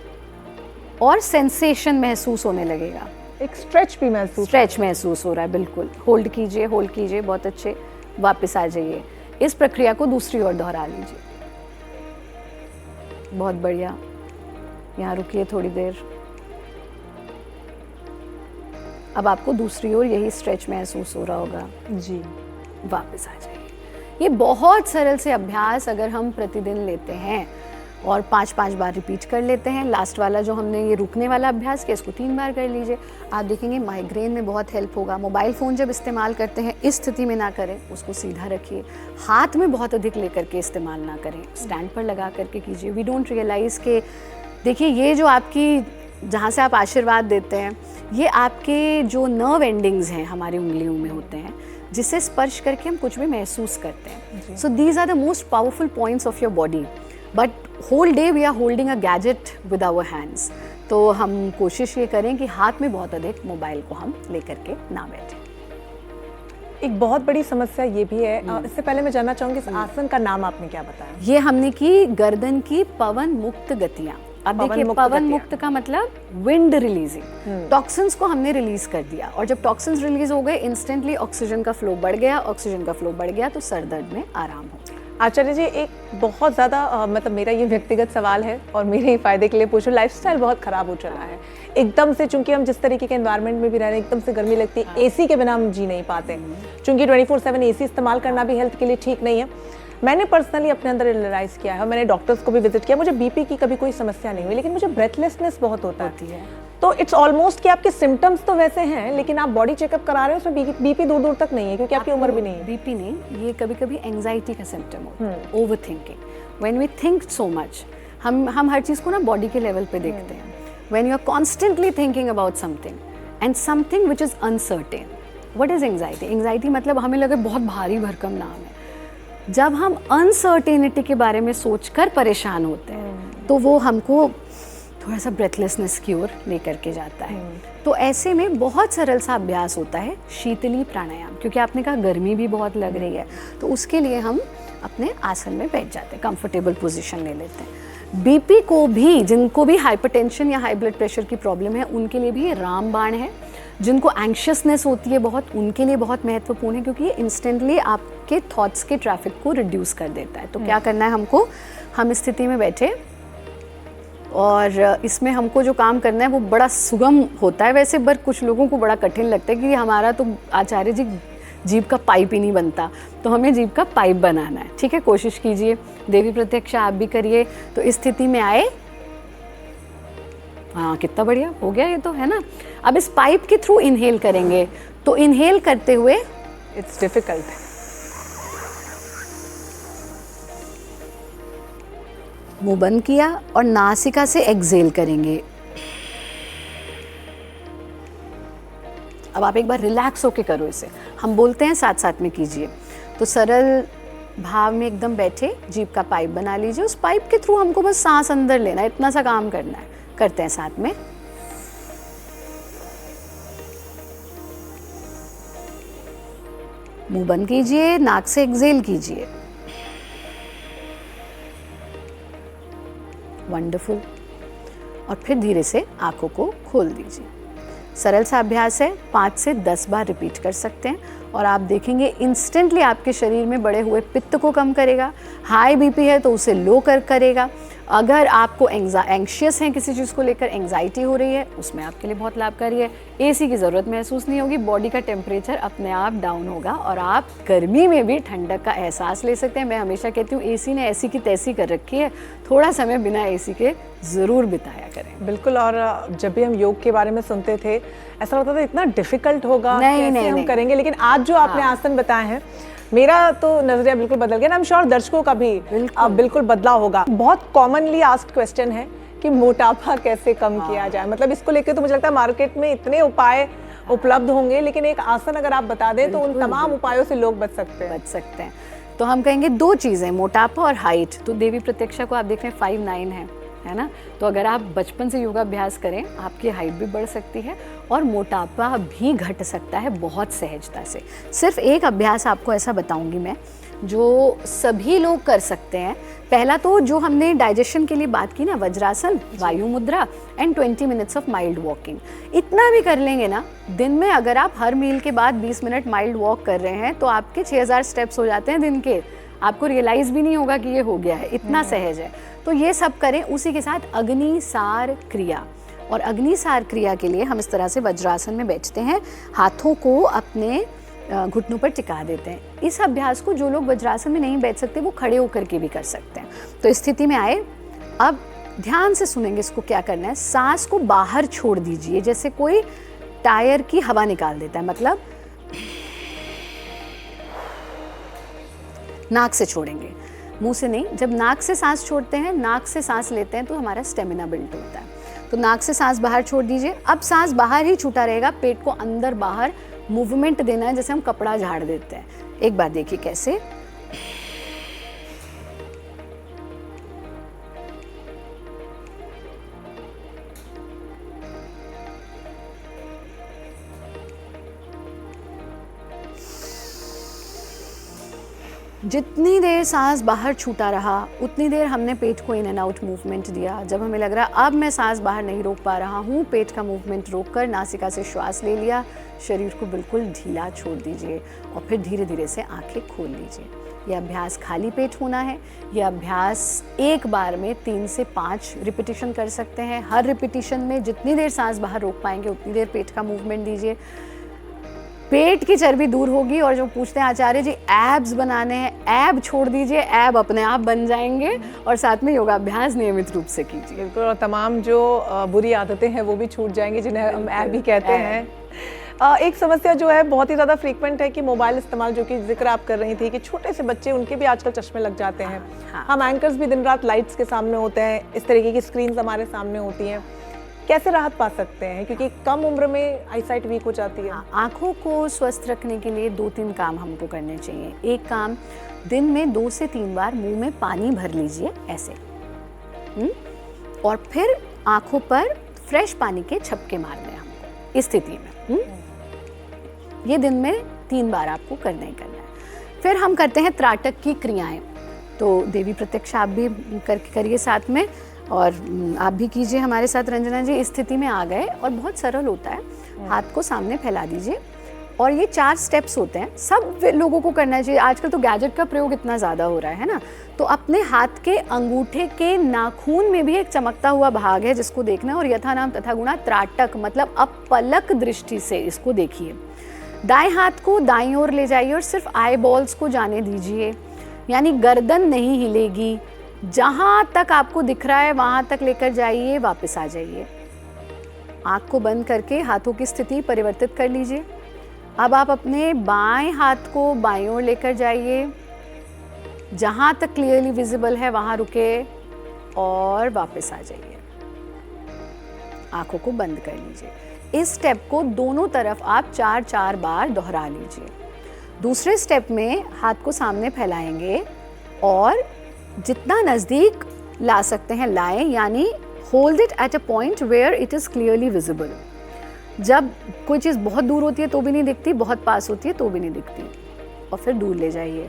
और सेंसेशन महसूस होने लगेगा। एक स्ट्रेच महसूस हो रहा है। बिल्कुल होल्ड कीजिए, बहुत अच्छे। वापस आ जाइए। इस प्रक्रिया को दूसरी ओर दोहरा लीजिए। बहुत बढ़िया। यहाँ रुकिए थोड़ी देर, अब आपको दूसरी ओर यही स्ट्रेच महसूस हो रहा होगा, जी। वापस आ जाइए। ये बहुत सरल से अभ्यास अगर हम प्रतिदिन लेते हैं और 5-5 बार रिपीट कर लेते हैं, लास्ट वाला जो हमने ये रुकने वाला अभ्यास किया इसको 3 बार कर लीजिए, आप देखेंगे माइग्रेन में बहुत हेल्प होगा। मोबाइल फ़ोन जब इस्तेमाल करते हैं इस स्थिति में ना करें, उसको सीधा रखिए, हाथ में बहुत अधिक लेकर के इस्तेमाल ना करें, स्टैंड पर लगा करके कीजिए। वी डोंट रियलाइज़ के देखिए ये जो आपकी जहाँ से आप आशीर्वाद देते हैं ये आपके जो नर्व एंडिंग्स हैं हमारी उंगलियों में होते हैं, जिससे स्पर्श करके हम कुछ भी महसूस करते हैं। So these are the most powerful points of your body, but whole day we are holding a gadget with our hands. तो हम कोशिश ये करें कि हाथ में बहुत अधिक मोबाइल को हम लेकर के ना बैठें। एक बहुत बड़ी समस्या ये भी है, इससे पहले मैं जानना चाहूँगी इस आसन का नाम आपने क्या बताया? ये हमने की गर्दन की पवन मुक्त गतियाँ। अब देखिए पवन मुक्त का मतलब विंड रिलीजिंग, टॉक्सिन्स को हमने रिलीज कर दिया और जब टॉक्सिन्स रिलीज हो गए इंस्टेंटली ऑक्सीजन का फ्लो बढ़ गया, ऑक्सीजन का फ्लो बढ़ गया तो सर दर्द में आराम हो गया। आचार्य जी, एक बहुत ज़्यादा मतलब मेरा ये व्यक्तिगत सवाल है और मेरे ही फायदे के लिए पूछूं, लाइफस्टाइल बहुत ख़राब हो चला है एकदम से, चूंकि हम जिस तरीके के एनवायरनमेंट में भी रह रहे हैं, एकदम से गर्मी लगती है, एसी के बिना हम जी नहीं पाते, चूंकि 24/7 एसी इस्तेमाल करना भी हेल्थ के लिए ठीक नहीं है। मैंने पर्सनली अपने अंदर रियलाइज़ किया है, मैंने डॉक्टर्स को भी विजिट किया, मुझे बीपी की कभी कोई समस्या नहीं हुई, लेकिन मुझे ब्रेथलेसनेस बहुत होती है। तो इट्स ऑलमोस्ट कि आपके सिम्टम्स तो वैसे हैं लेकिन आप बॉडी चेकअप करा रहे हैं, उसमें बीपी दूर दूर तक नहीं है क्योंकि आपकी उम्र भी नहीं है। बीपी नहीं, ये कभी कभी एंजाइटी का सिम्टम होता है, overthinking. When we think so much, हम हर चीज़ को ना बॉडी के लेवल पे देखते हैं। When you are constantly thinking about something and something which is uncertain, what is anxiety? Anxiety मतलब हमें लगे बहुत भारी भरकम नाम है। जब हम अनसर्टेनिटी के बारे में सोचकर परेशान होते हैं तो वो हमको थोड़ा सा ब्रेथलेसनेस की ओर लेकर के जाता है। तो ऐसे में बहुत सरल सा अभ्यास होता है शीतली प्राणायाम, क्योंकि आपने कहा गर्मी भी बहुत लग रही है, तो उसके लिए हम अपने आसन में बैठ जाते हैं, कंफर्टेबल पोजीशन ले लेते हैं। बीपी को भी, जिनको भी हाइपरटेंशन या हाई ब्लड प्रेशर की प्रॉब्लम है उनके लिए भी रामबाण है। जिनको एंग्शियसनेस होती है बहुत, उनके लिए बहुत महत्वपूर्ण है क्योंकि ये इंस्टेंटली आपके थॉट्स के ट्रैफिक को रिड्यूस कर देता है। तो क्या करना है हमको, हम इस स्थिति में बैठे और इसमें हमको जो काम करना है वो बड़ा सुगम होता है वैसे, पर कुछ लोगों को बड़ा कठिन लगता है कि हमारा तो आचार्य जी जीभ का पाइप ही नहीं बनता, तो हमें जीभ का पाइप बनाना है। ठीक है, कोशिश कीजिए, देवी प्रत्यक्षा आप भी करिए। तो इस स्थिति में आए, हाँ कितना बढ़िया हो गया ये तो, है ना। अब इस पाइप के थ्रू इनहेल करेंगे, तो इनहेल करते हुए इट्स डिफिकल्ट, मुंह बंद किया और नासिका से एक्सहेल करेंगे। अब आप एक बार रिलैक्स होके करो इसे, हम बोलते हैं साथ साथ में कीजिए। तो सरल भाव में एकदम बैठे, जीभ का पाइप बना लीजिए, उस पाइप के थ्रू हमको बस सांस अंदर लेना है, इतना सा काम करना है। करते हैं साथ में, मुंह बंद कीजिए, नाक से एक्सहेल कीजिए। वंडरफुल। और फिर धीरे से आंखों को खोल दीजिए। सरल सा अभ्यास है, 5 से 10 बार रिपीट कर सकते हैं और आप देखेंगे इंस्टेंटली आपके शरीर में बढ़े हुए पित्त को कम करेगा। हाई बीपी है तो उसे लो करेगा। अगर आपको एंग्शियस हैं किसी चीज़ को लेकर, एंग्जाइटी हो रही है, उसमें आपके लिए बहुत लाभकारी है। एसी की ज़रूरत महसूस नहीं होगी, बॉडी का टेम्परेचर अपने आप डाउन होगा और आप गर्मी में भी ठंडक का एहसास ले सकते हैं। मैं हमेशा कहती हूँ एसी ने ऐसी की तैसी कर रखी है, थोड़ा समय बिना एसी के ज़रूर बिताया करें। बिल्कुल। और जब भी हम योग के बारे में सुनते थे ऐसा लगता था इतना डिफिकल्ट होगा, कैसे हम करेंगे, लेकिन आज जो आपने आसन बताए हैं मेरा तो नजरिया बिल्कुल बदल गया। आई एम श्योर दर्शकों का भी बिल्कुल बदला होगा। बहुत कॉमनली आस्क्ड क्वेश्चन है कि मोटापा कैसे कम किया जाए, मतलब इसको लेकर तो मुझे लगता है मार्केट में इतने उपाय उपलब्ध होंगे, लेकिन एक आसन अगर आप बता दें तो उन तमाम उपायों से लोग बच सकते हैं। तो हम कहेंगे 2 चीज़ें, मोटापा और हाइट। तो देवी प्रत्यक्षा को आप देख रहे हैं 5'9" है ना, तो अगर आप बचपन से योगाभ्यास करें आपकी हाइट भी बढ़ सकती है और मोटापा भी घट सकता है बहुत सहजता से। सिर्फ एक अभ्यास आपको ऐसा बताऊंगी मैं जो सभी लोग कर सकते हैं। पहला तो जो हमने डाइजेशन के लिए बात की ना, वज्रासन, वायु मुद्रा and 20 minutes of mild walking, इतना भी कर लेंगे ना दिन में। अगर आप हर मील के बाद 20 मिनट माइल्ड वॉक कर रहे हैं तो आपके 6000 स्टेप्स हो जाते हैं दिन के, आपको रियलाइज़ भी नहीं होगा कि ये हो गया है, इतना सहज है। तो ये सब करें। उसी के साथ अग्नि सार क्रिया, और अग्निसार क्रिया के लिए हम इस तरह से वज्रासन में बैठते हैं, हाथों को अपने घुटनों पर टिका देते हैं। इस अभ्यास को जो लोग वज्रासन में नहीं बैठ सकते वो खड़े होकर के भी कर सकते हैं। तो इस स्थिति में आए, अब ध्यान से सुनेंगे इसको क्या करना है। सांस को बाहर छोड़ दीजिए, जैसे कोई टायर की हवा निकाल देता है, मतलब नाक से छोड़ेंगे, मुंह से नहीं। जब नाक से सांस छोड़ते हैं, नाक से सांस लेते हैं तो हमारा स्टेमिना बिल्ड होता है। तो नाक से सांस बाहर छोड़ दीजिए। अब सांस बाहर ही छूटा रहेगा, पेट को अंदर बाहर मूवमेंट देना है, जैसे हम कपड़ा झाड़ देते हैं। एक बार देखिए कैसे। जितनी देर सांस बाहर छूटा रहा उतनी देर हमने पेट को इन एंड आउट मूवमेंट दिया। जब हमें लग रहा अब मैं सांस बाहर नहीं रोक पा रहा हूँ, पेट का मूवमेंट रोककर नासिका से श्वास ले लिया, शरीर को बिल्कुल ढीला छोड़ दीजिए और फिर धीरे धीरे से आंखें खोल लीजिए। यह अभ्यास खाली पेट होना है। यह अभ्यास एक बार में 3 से 5 रिपीटिशन कर सकते हैं। हर रिपीटिशन में जितनी देर सांस बाहर रोक पाएंगे उतनी देर पेट का मूवमेंट दीजिए। पेट की चर्बी दूर होगी। और जो पूछते हैं आचार्य जी एब्स बनाने हैं, ऐब छोड़ दीजिए, ऐब अपने आप बन जाएंगे। और साथ में योगाभ्यास नियमित रूप से कीजिए। बिल्कुल, और तमाम जो बुरी आदतें हैं वो भी छूट जाएंगी, जिन्हें हम ऐब भी कहते हैं। एक समस्या जो है बहुत ही ज़्यादा फ्रीक्वेंट है कि मोबाइल इस्तेमाल, जो कि जिक्र आप कर रही थी कि छोटे से बच्चे, उनके भी आजकल चश्मे लग जाते हैं। हम एंकर्स भी दिन रात लाइट्स के सामने होते हैं, इस तरीके की स्क्रीन्स हमारे सामने होती हैं। कैसे राहत पा सकते हैं, क्योंकि कम उम्र में आईसाइट वीक हो जाती है? आँखों को स्वस्थ रखने के लिए 2-3 काम हमको करने चाहिए। एक काम, दिन में 2 से 3 बार मुंह में पानी भर लीजिए ऐसे, और फिर आँखों पर फ्रेश पानी के छपके मारने हैं हमको इस स्थिति में। ये दिन में 3 बार आपको करना ही करना है। फिर हम करते हैं त्राटक की क्रियाएं। तो देवी प्रत्यक्ष आप भी करिए साथ में, और आप भी कीजिए हमारे साथ। रंजना जी इस स्थिति में आ गए और बहुत सरल होता है। हाथ को सामने फैला दीजिए और ये 4 स्टेप्स होते हैं, सब लोगों को करना चाहिए। आजकल तो गैजेट का प्रयोग इतना ज़्यादा हो रहा है ना, तो अपने हाथ के अंगूठे के नाखून में भी एक चमकता हुआ भाग है जिसको देखना है। और यथा नाम तथा गुणा त्राटक, मतलब अब पलक दृष्टि से इसको देखिए। दाएं हाथ को दाईं ओर ले जाइए और सिर्फ आई बॉल्स को जाने दीजिए, यानी गर्दन नहीं हिलेगी। जहां तक आपको दिख रहा है वहां तक लेकर जाइए, वापस आ जाइए। आंख को बंद करके हाथों की स्थिति परिवर्तित कर लीजिए। अब आप अपने बाएं हाथ को बाईं ओर लेकर जाइए, जहां तक क्लियरली विजिबल है वहां रुके और वापस आ जाइए। आंखों को बंद कर लीजिए। इस स्टेप को दोनों तरफ आप 4-4 बार दोहरा लीजिए। दूसरे स्टेप में हाथ को सामने फैलाएंगे और जितना नज़दीक ला सकते हैं लाएं, यानी hold it at a point where it is clearly visible. जब कोई चीज़ बहुत दूर होती है तो भी नहीं दिखती, बहुत पास होती है तो भी नहीं दिखती, और फिर दूर ले जाइए।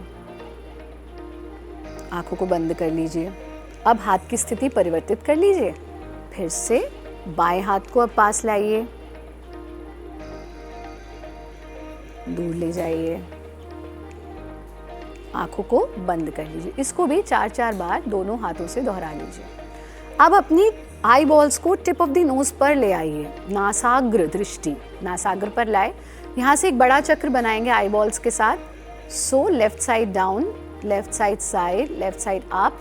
आंखों को बंद कर लीजिए। अब हाथ की स्थिति परिवर्तित कर लीजिए। फिर से बाएं हाथ को अब पास लाइए, दूर ले जाइए, आंखों को बंद कर लीजिए। इसको भी 4-4 बार दोनों हाथों से दोहरा लीजिए। अब अपनी आई बॉल्स को टिप ऑफ द नोज पर ले आइए, नासाग्र दृष्टि नासाग्र पर लाए। यहाँ से एक बड़ा चक्र बनाएंगे आई बॉल्स के साथ। So left side down, left side, left side up,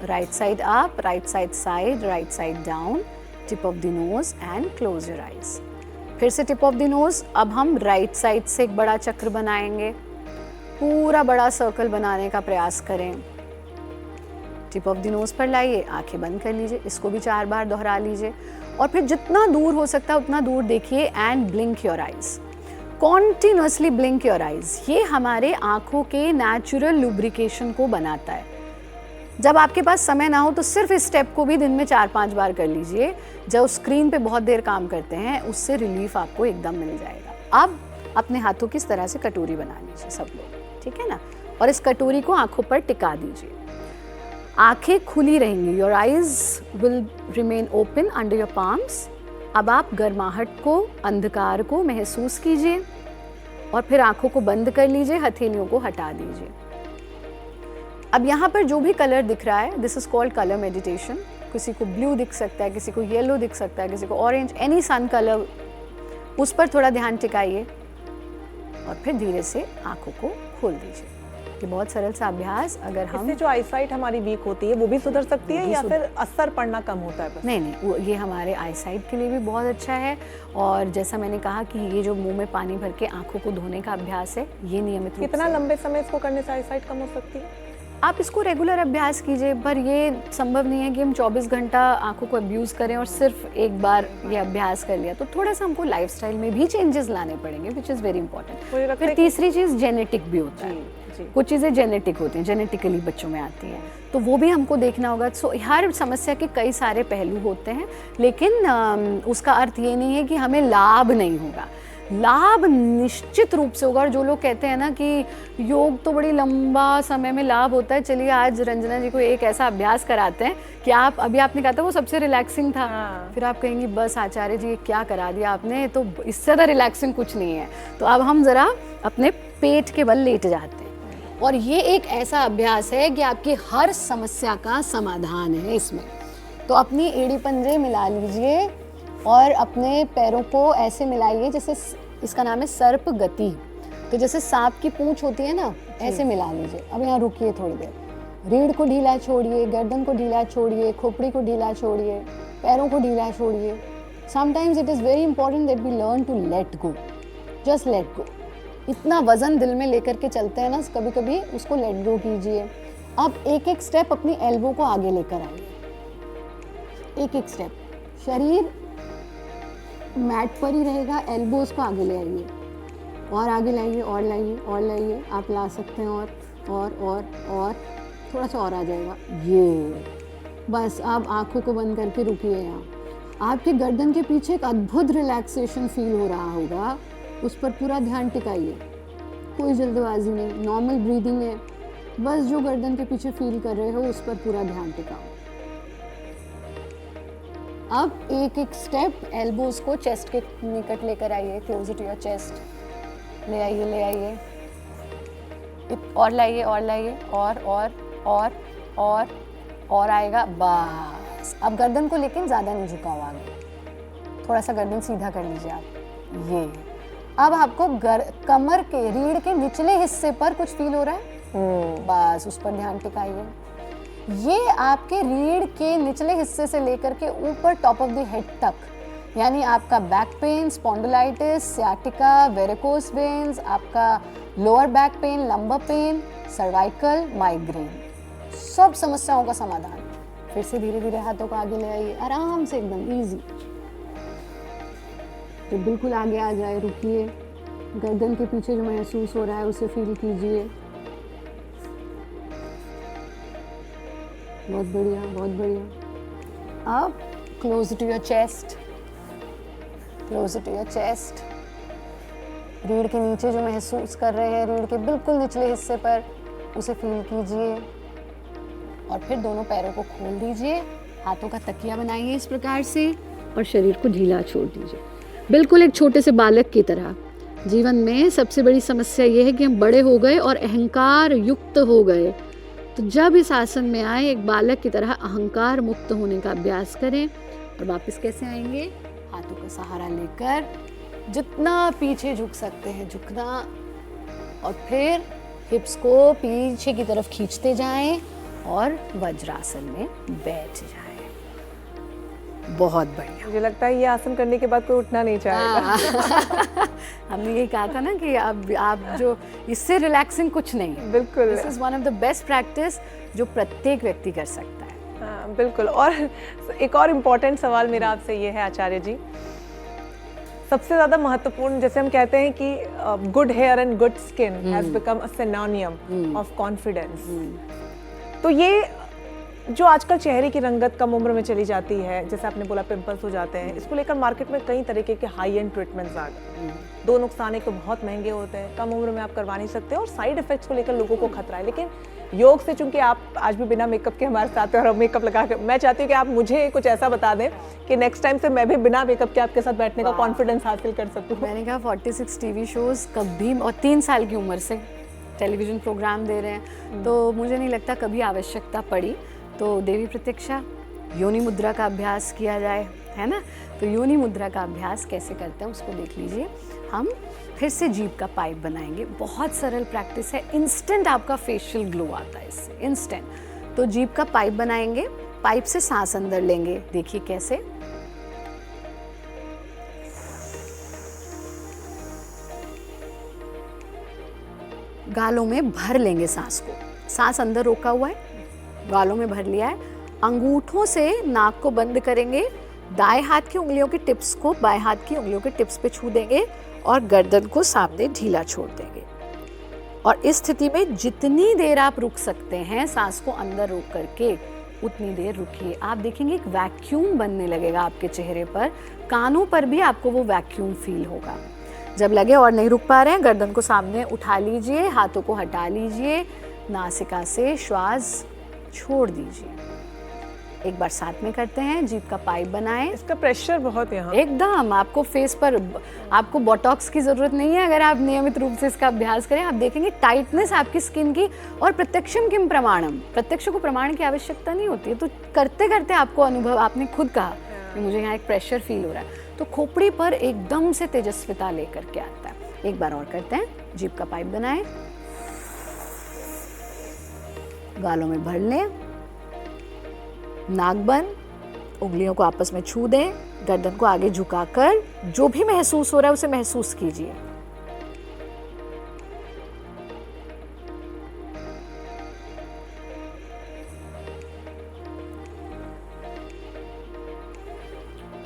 right side, right side down, tip of the nose and close your eyes. फिर से टिप ऑफ द नोज। अब हम राइट साइड से एक बड़ा चक्र बनाएंगे, पूरा बड़ा सर्कल बनाने का प्रयास करें। टिप ऑफ द नोज पर लाइए, आंखें बंद कर लीजिए। इसको भी 4 बार दोहरा लीजिए और फिर जितना दूर हो सकता है उतना दूर देखिए and blink your eyes, continuously blink your eyes. ये हमारे आंखों के नेचुरल लुब्रिकेशन को बनाता है। जब आपके पास समय ना हो तो सिर्फ इस स्टेप को भी दिन में 4-5 बार कर लीजिए। जब स्क्रीन पे बहुत देर काम करते हैं उससे रिलीफ आपको एकदम मिल जाएगा। अब अपने हाथों की इस तरह से कटोरी बना लीजिए सब लोग, ठीक है ना, और इस कटोरी को आंखों पर टिका दीजिए। आंखें खुली रहेंगी, your eyes will remain open under your palms. अब आप गर्माहट को, अंधकार को महसूस कीजिए और फिर आंखों को बंद कर लीजिए, हथेलियों को हटा दीजिए। अब यहाँ पर जो भी कलर दिख रहा है, this is called colour meditation. किसी को ब्लू दिख सकता है, किसी को येलो दिख सकता है, किसी को ऑरेंज, एनी सन कलर, उस पर थोड़ा ध्यान टिकाइए और फिर धीरे से आंखों को खोल दीजिए। ये बहुत सरल सा अभ्यास, अगर हम इससे जो आईसाइट हमारी वीक होती है वो भी सुधर सकती है या फिर असर पड़ना कम होता है बस? नहीं, ये हमारे आईसाइट के लिए भी बहुत अच्छा है। और जैसा मैंने कहा कि ये जो मुंह में पानी भर के आंखों को धोने का अभ्यास है, ये नियमित रूप कितना से लंबे समय इसको करने से आईसाइट कम हो सकती है? आप इसको रेगुलर अभ्यास कीजिए, पर ये संभव नहीं है कि हम 24 घंटा आंखों को अब्यूज़ करें और सिर्फ एक बार ये अभ्यास कर लिया। तो थोड़ा सा हमको लाइफस्टाइल में भी चेंजेस लाने पड़ेंगे, विच इज़ वेरी इंपॉर्टेंट। फिर तीसरी चीज़ जेनेटिक भी होता है, कुछ चीज़ें जेनेटिक होती हैं, जेनेटिकली बच्चों में आती हैं, तो वो भी हमको देखना होगा। सो हर समस्या के कई सारे पहलू होते हैं, लेकिन उसका अर्थ ये नहीं है कि हमें लाभ नहीं होगा। लाभ निश्चित रूप से होगा। और जो लोग कहते हैं ना कि योग तो बड़ी लंबा समय में लाभ होता है, चलिए आज रंजना जी को एक ऐसा अभ्यास कराते हैं कि आप, अभी आपने कहा था वो सबसे रिलैक्सिंग था, फिर आप कहेंगी बस आचार्य जी ये क्या करा दिया आपने, तो इससे ज़्यादा रिलैक्सिंग कुछ नहीं है। तो अब हम ज़रा अपने पेट के बल लेट जाते हैं, और ये एक ऐसा अभ्यास है कि आपकी हर समस्या का समाधान है इसमें। तो अपनी एड़ी पंजे मिला लीजिए और अपने पैरों को ऐसे मिलाइए, जैसे इसका नाम है सर्प गति। तो जैसे सांप की पूंछ होती है ना, ऐसे मिला लीजिए। अब यहाँ रुकिए थोड़ी देर, रीढ़ को ढीला छोड़िए, गर्दन को ढीला छोड़िए, खोपड़ी को ढीला छोड़िए, पैरों को ढीला छोड़िए। Sometimes it is very important that we learn to let go, just let go. इतना वजन दिल में लेकर के चलते हैं ना कभी कभी, उसको लेट गो कीजिए। अब एक एक स्टेप अपनी एल्बो को आगे लेकर आइए, एक एक स्टेप। शरीर मैट पर ही रहेगा, एल्बोज को आगे ले आइए और आगे लाइए और लाइए और लाइए। आप ला सकते हैं और थोड़ा सा और आ जाएगा। ये बस अब आंखों को बंद करके रुकिए। यहाँ आपके गर्दन के पीछे एक अद्भुत रिलैक्सेशन फील हो रहा होगा, उस पर पूरा ध्यान टिकाइए। कोई जल्दबाजी नहीं, नॉर्मल ब्रीदिंग है, बस जो गर्दन के पीछे फील कर रहे हो उस पर पूरा ध्यान टिकाओ। अब एक एक स्टेप, एल्बोज को चेस्ट के निकट लेकर आइए, क्लोज टू योर चेस्ट। ले आइए, ले आइए और लाइए और लाइए और आएगा। बस अब गर्दन को लेकिन ज़्यादा नहीं झुकाओ आगे, थोड़ा सा गर्दन सीधा कर लीजिए आप। ये अब आपको कमर के, रीढ़ के निचले हिस्से पर कुछ फील हो रहा है, बस उस पर ध्यान टिकाइए। ये आपके रीढ़ के निचले हिस्से से लेकर के ऊपर टॉप ऑफ द हेड तक, यानी आपका back pain, spondylitis, sciatica, varicose veins, आपका lower back pain, lumbar pain, cervical, migraine, सब समस्याओं का समाधान। फिर से धीरे धीरे हाथों को आगे ले आइए, आराम से, एकदम इजी। तो बिल्कुल आगे आ जाए, रुकिए। गर्दन के पीछे जो महसूस हो रहा है उसे फील कीजिए। बहुत बढ़िया, बहुत बढ़िया। अब close to your chest, close to your chest. रीढ़ के नीचे जो महसूस कर रहे हैं, रीढ़ के बिल्कुल निचले हिस्से पर, उसे फील कीजिए। और फिर दोनों पैरों को खोल दीजिए, हाथों का तकिया बनाइए इस प्रकार से, और शरीर को ढीला छोड़ दीजिए, बिल्कुल एक छोटे से बालक की तरह। जीवन में सबसे बड़ी समस्या ये है कि हम बड़े हो गए और अहंकार युक्त हो गए। तो जब इस आसन में आए, एक बालक की तरह अहंकार मुक्त होने का अभ्यास करें। और वापस कैसे आएंगे? हाथों का सहारा लेकर जितना पीछे झुक सकते हैं झुकना, और फिर हिप्स को पीछे की तरफ खींचते जाएं और वज्रासन में बैठ जाएं। बहुत बढ़िया। मुझे लगता है ये आसन करने के बाद कोई उठना नहीं चाहेगा। हमने ये कहा था ना कि आप जो, इससे रिलैक्सिंग कुछ नहीं है। बिल्कुल, this is one of the best practice जो प्रत्येक व्यक्ति कर सकता है। हाँ, बिल्कुल। और एक और इम्पोर्टेंट सवाल मेरा आपसे ये है आचार्य जी, सबसे ज़्यादा महत्वपूर्ण, जैसे हम कहते हैं कि good hair and good skin has become a synonym of confidence, तो ये जो आजकल चेहरे की रंगत कम उम्र में चली जाती है, जैसे आपने बोला पिंपल्स हो जाते हैं, इसको लेकर मार्केट में कई तरीके के हाई एंड ट्रीटमेंट्स आ गए। दो नुकसान, एक तो बहुत महंगे होते हैं, कम उम्र में आप करवा नहीं सकते, और साइड इफेक्ट्स को लेकर लोगों को खतरा है। लेकिन योग से, चूंकि आप आज भी बिना मेकअप के हमारे साथ हैं और मेकअप लगा के, मैं चाहती हूँ कि आप मुझे कुछ ऐसा बता दें कि नेक्स्ट टाइम से मैं भी बिना मेकअप के आपके साथ बैठने का कॉन्फिडेंस हासिल कर सकूँ। मैंने कहा 46 टीवी शोज कभी, और 3 साल की उम्र से टेलीविजन प्रोग्राम दे रहे हैं, तो मुझे नहीं लगता कभी आवश्यकता पड़ी। तो देवी प्रतीक्षा, योनि मुद्रा का अभ्यास किया जाए, है ना। तो योनि मुद्रा का अभ्यास कैसे करते हैं उसको देख लीजिए। हम फिर से जीभ का पाइप बनाएंगे, बहुत सरल प्रैक्टिस है, इंस्टेंट आपका फेशियल ग्लो आता है इससे, इंस्टेंट। तो जीभ का पाइप बनाएंगे, पाइप से सांस अंदर लेंगे, देखिए कैसे, गालों में भर लेंगे सांस को, सांस अंदर रोका हुआ है, गालों में भर लिया है, अंगूठों से नाक को बंद करेंगे, दाएं हाथ की उंगलियों के टिप्स को बाएं हाथ की उंगलियों के टिप्स पे छू देंगे और गर्दन को सामने ढीला छोड़ देंगे। और इस स्थिति में जितनी देर आप रुक सकते हैं सांस को अंदर रोक करके उतनी देर रुकिए। आप देखेंगे एक वैक्यूम बनने लगेगा आपके चेहरे पर, कानों पर भी आपको वो वैक्यूम फील होगा। जब लगे और नहीं रुक पा रहे हैं, गर्दन को सामने उठा लीजिए, हाथों को हटा लीजिए, नासिका से श्वास छोड़ दीजिए। एक बार साथ में करते हैं, जीभ का पाइप बनाएं। इसका प्रेशर बहुत यहाँ एकदम, आपको फेस पर, आपको बोटॉक्स की जरूरत नहीं है अगर आप नियमित रूप से इसका अभ्यास करें। आप देखेंगे टाइटनेस आपकी स्किन की, और प्रत्यक्षम किम प्रमाणम, प्रत्यक्ष को प्रमाण की आवश्यकता नहीं होती है। तो करते करते आपको अनुभव, आपने खुद कहा कि मुझे यहाँ एक प्रेशर फील हो रहा है, तो खोपड़ी पर एकदम से तेजस्विता लेकर के आता है। एक बार और करते हैं, जीभ का पाइप बनाएं, गालों में भर लें, नाक बंद, उंगलियों को आपस में छू दें, गर्दन को आगे झुकाकर जो भी महसूस हो रहा है उसे महसूस कीजिए।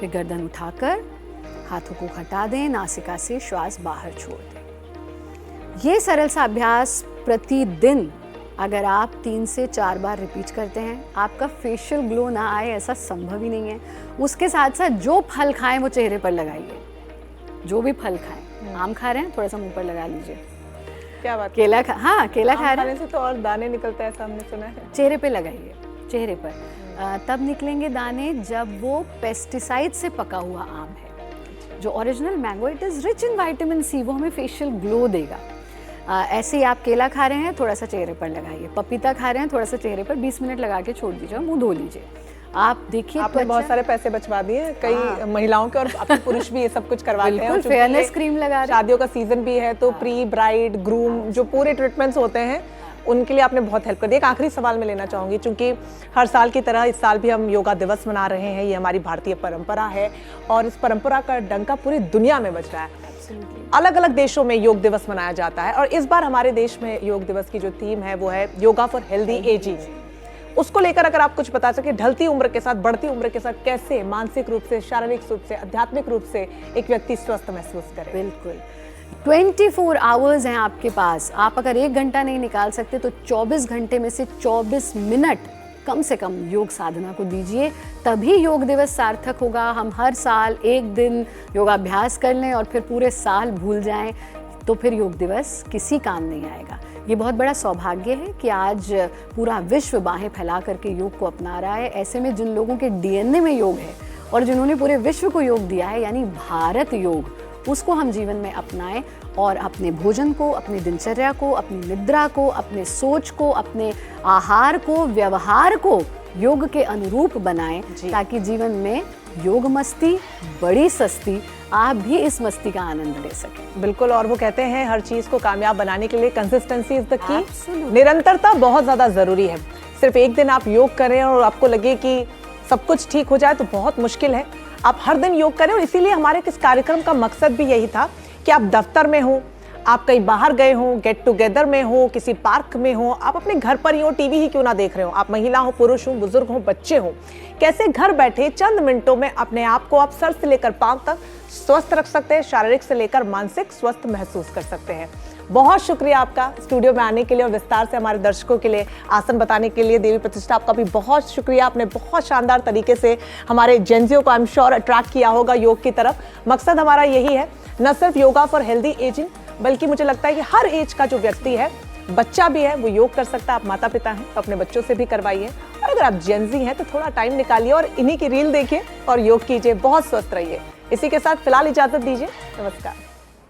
फिर गर्दन उठाकर हाथों को हटा दें, नासिका से श्वास बाहर छोड़ दें। ये सरल सा अभ्यास प्रतिदिन अगर आप 3 से 4 बार रिपीट करते हैं, आपका फेशियल ग्लो ना आए ऐसा संभव ही नहीं है। उसके साथ साथ जो फल खाएं वो चेहरे पर लगाइए, जो भी फल खाएं। आम खा रहे हैं, थोड़ा सा मुंह पर लगा लीजिए। क्या बात, केला हाँ, केला खा रहे हैं से तो और दाने निकलते हैं, ऐसा हमने सुना है। चेहरे पे लगाइए, चेहरे पर तब निकलेंगे दाने जब वो पेस्टिसाइड से पका हुआ आम है। जो original mango, it is rich in vitamin C, वो हमें फेशियल ग्लो देगा। ऐसे ही आप केला खा रहे हैं, थोड़ा सा चेहरे पर लगाइए। पपीता खा रहे हैं, थोड़ा सा चेहरे पर 20 मिनट लगा के छोड़ दीजिए, मुंह धो लीजिए। आप देखिए आपने बहुत सारे पैसे बचवा दिए कई महिलाओं के, और आपके पुरुष भी ये सब कुछ करवाते हैं। फेयरनेस क्रीम लगा रहे हैं, शादियों का सीजन भी है, तो प्री ब्राइड ग्रूम जो पूरे ट्रीटमेंट्स होते हैं उनके लिए आपने बहुत हेल्प कर दी। एक आखिरी सवाल मैं लेना चाहूँगी, क्योंकि हर साल की तरह इस साल भी हम योगा दिवस मना रहे हैं, ये हमारी भारतीय परंपरा है और इस परंपरा का डंका पूरी दुनिया में बज रहा है। अलग अलग देशों में योग दिवस मनाया जाता है, और इस बार हमारे देश में योग दिवस की जो थीम है वो है योगा फॉर हेल्दी एजिंग। उसको लेकर अगर आप कुछ बता सके, ढलती उम्र के साथ, बढ़ती उम्र के साथ कैसे मानसिक रूप से, शारीरिक रूप से, आध्यात्मिक रूप से एक व्यक्ति स्वस्थ महसूस करे। बिल्कुल, 24 आवर्स हैं आपके पास। आप अगर 1 घंटा नहीं निकाल सकते तो 24 घंटे में से 24 मिनट कम से कम योग साधना को दीजिए, तभी योग दिवस सार्थक होगा। हम हर साल 1 दिन योगाभ्यास कर लें और फिर पूरे साल भूल जाएं तो फिर योग दिवस किसी काम नहीं आएगा। ये बहुत बड़ा सौभाग्य है कि आज पूरा विश्व बाहें फैला करके योग को अपना रहा है। ऐसे में जिन लोगों के डीएनए में योग है और जिन्होंने पूरे विश्व को योग दिया है, यानी भारत योग, उसको हम जीवन में अपनाएं और अपने भोजन को, अपनी दिनचर्या को, अपनी निद्रा को, अपने सोच को, अपने आहार को, व्यवहार को योग के अनुरूप बनाएं, ताकि जीवन में योग मस्ती बड़ी सस्ती, आप भी इस मस्ती का आनंद ले सकें। बिल्कुल, और वो कहते हैं हर चीज को कामयाब बनाने के लिए कंसिस्टेंसी इज द की। निरंतरता बहुत ज्यादा जरूरी है। सिर्फ एक दिन आप योग करें और आपको लगे कि सब कुछ ठीक हो जाए तो बहुत मुश्किल है। आप हर दिन योग करें, और इसीलिए हमारे इस कार्यक्रम का मकसद भी यही था कि आप दफ्तर में हो, आप कहीं बाहर गए हो, गेट टुगेदर में हो, किसी पार्क में हो, आप अपने घर पर ही हो, टीवी ही क्यों ना देख रहे हो, आप महिला हो, पुरुष हो, बुजुर्ग हो, बच्चे हो, कैसे घर बैठे चंद मिनटों में अपने आप को आप सर से लेकर पांव तक स्वस्थ रख सकते हैं, शारीरिक से लेकर मानसिक स्वस्थ महसूस कर सकते हैं। बहुत शुक्रिया आपका स्टूडियो में आने के लिए और विस्तार से हमारे दर्शकों के लिए आसन बताने के लिए। देवी प्रतिष्ठा, आपका भी बहुत शुक्रिया। आपने बहुत शानदार तरीके से हमारे जेंजियों को आई एम श्योर अट्रैक्ट किया होगा योग की तरफ। मकसद हमारा यही है, न सिर्फ योगा फॉर हेल्दी एजिंग, बल्कि मुझे लगता है कि हर एज का जो व्यक्ति है, बच्चा भी है, वो योग कर सकता है। आप माता पिता हैं तो अपने बच्चों से भी करवाइए, और अगर आप जेंजी हैं तो थोड़ा टाइम निकालिए और इन्हीं की रील देखिए और योग कीजिए। बहुत स्वस्थ रहिए। इसी के साथ फिलहाल इजाजत दीजिए। नमस्कार।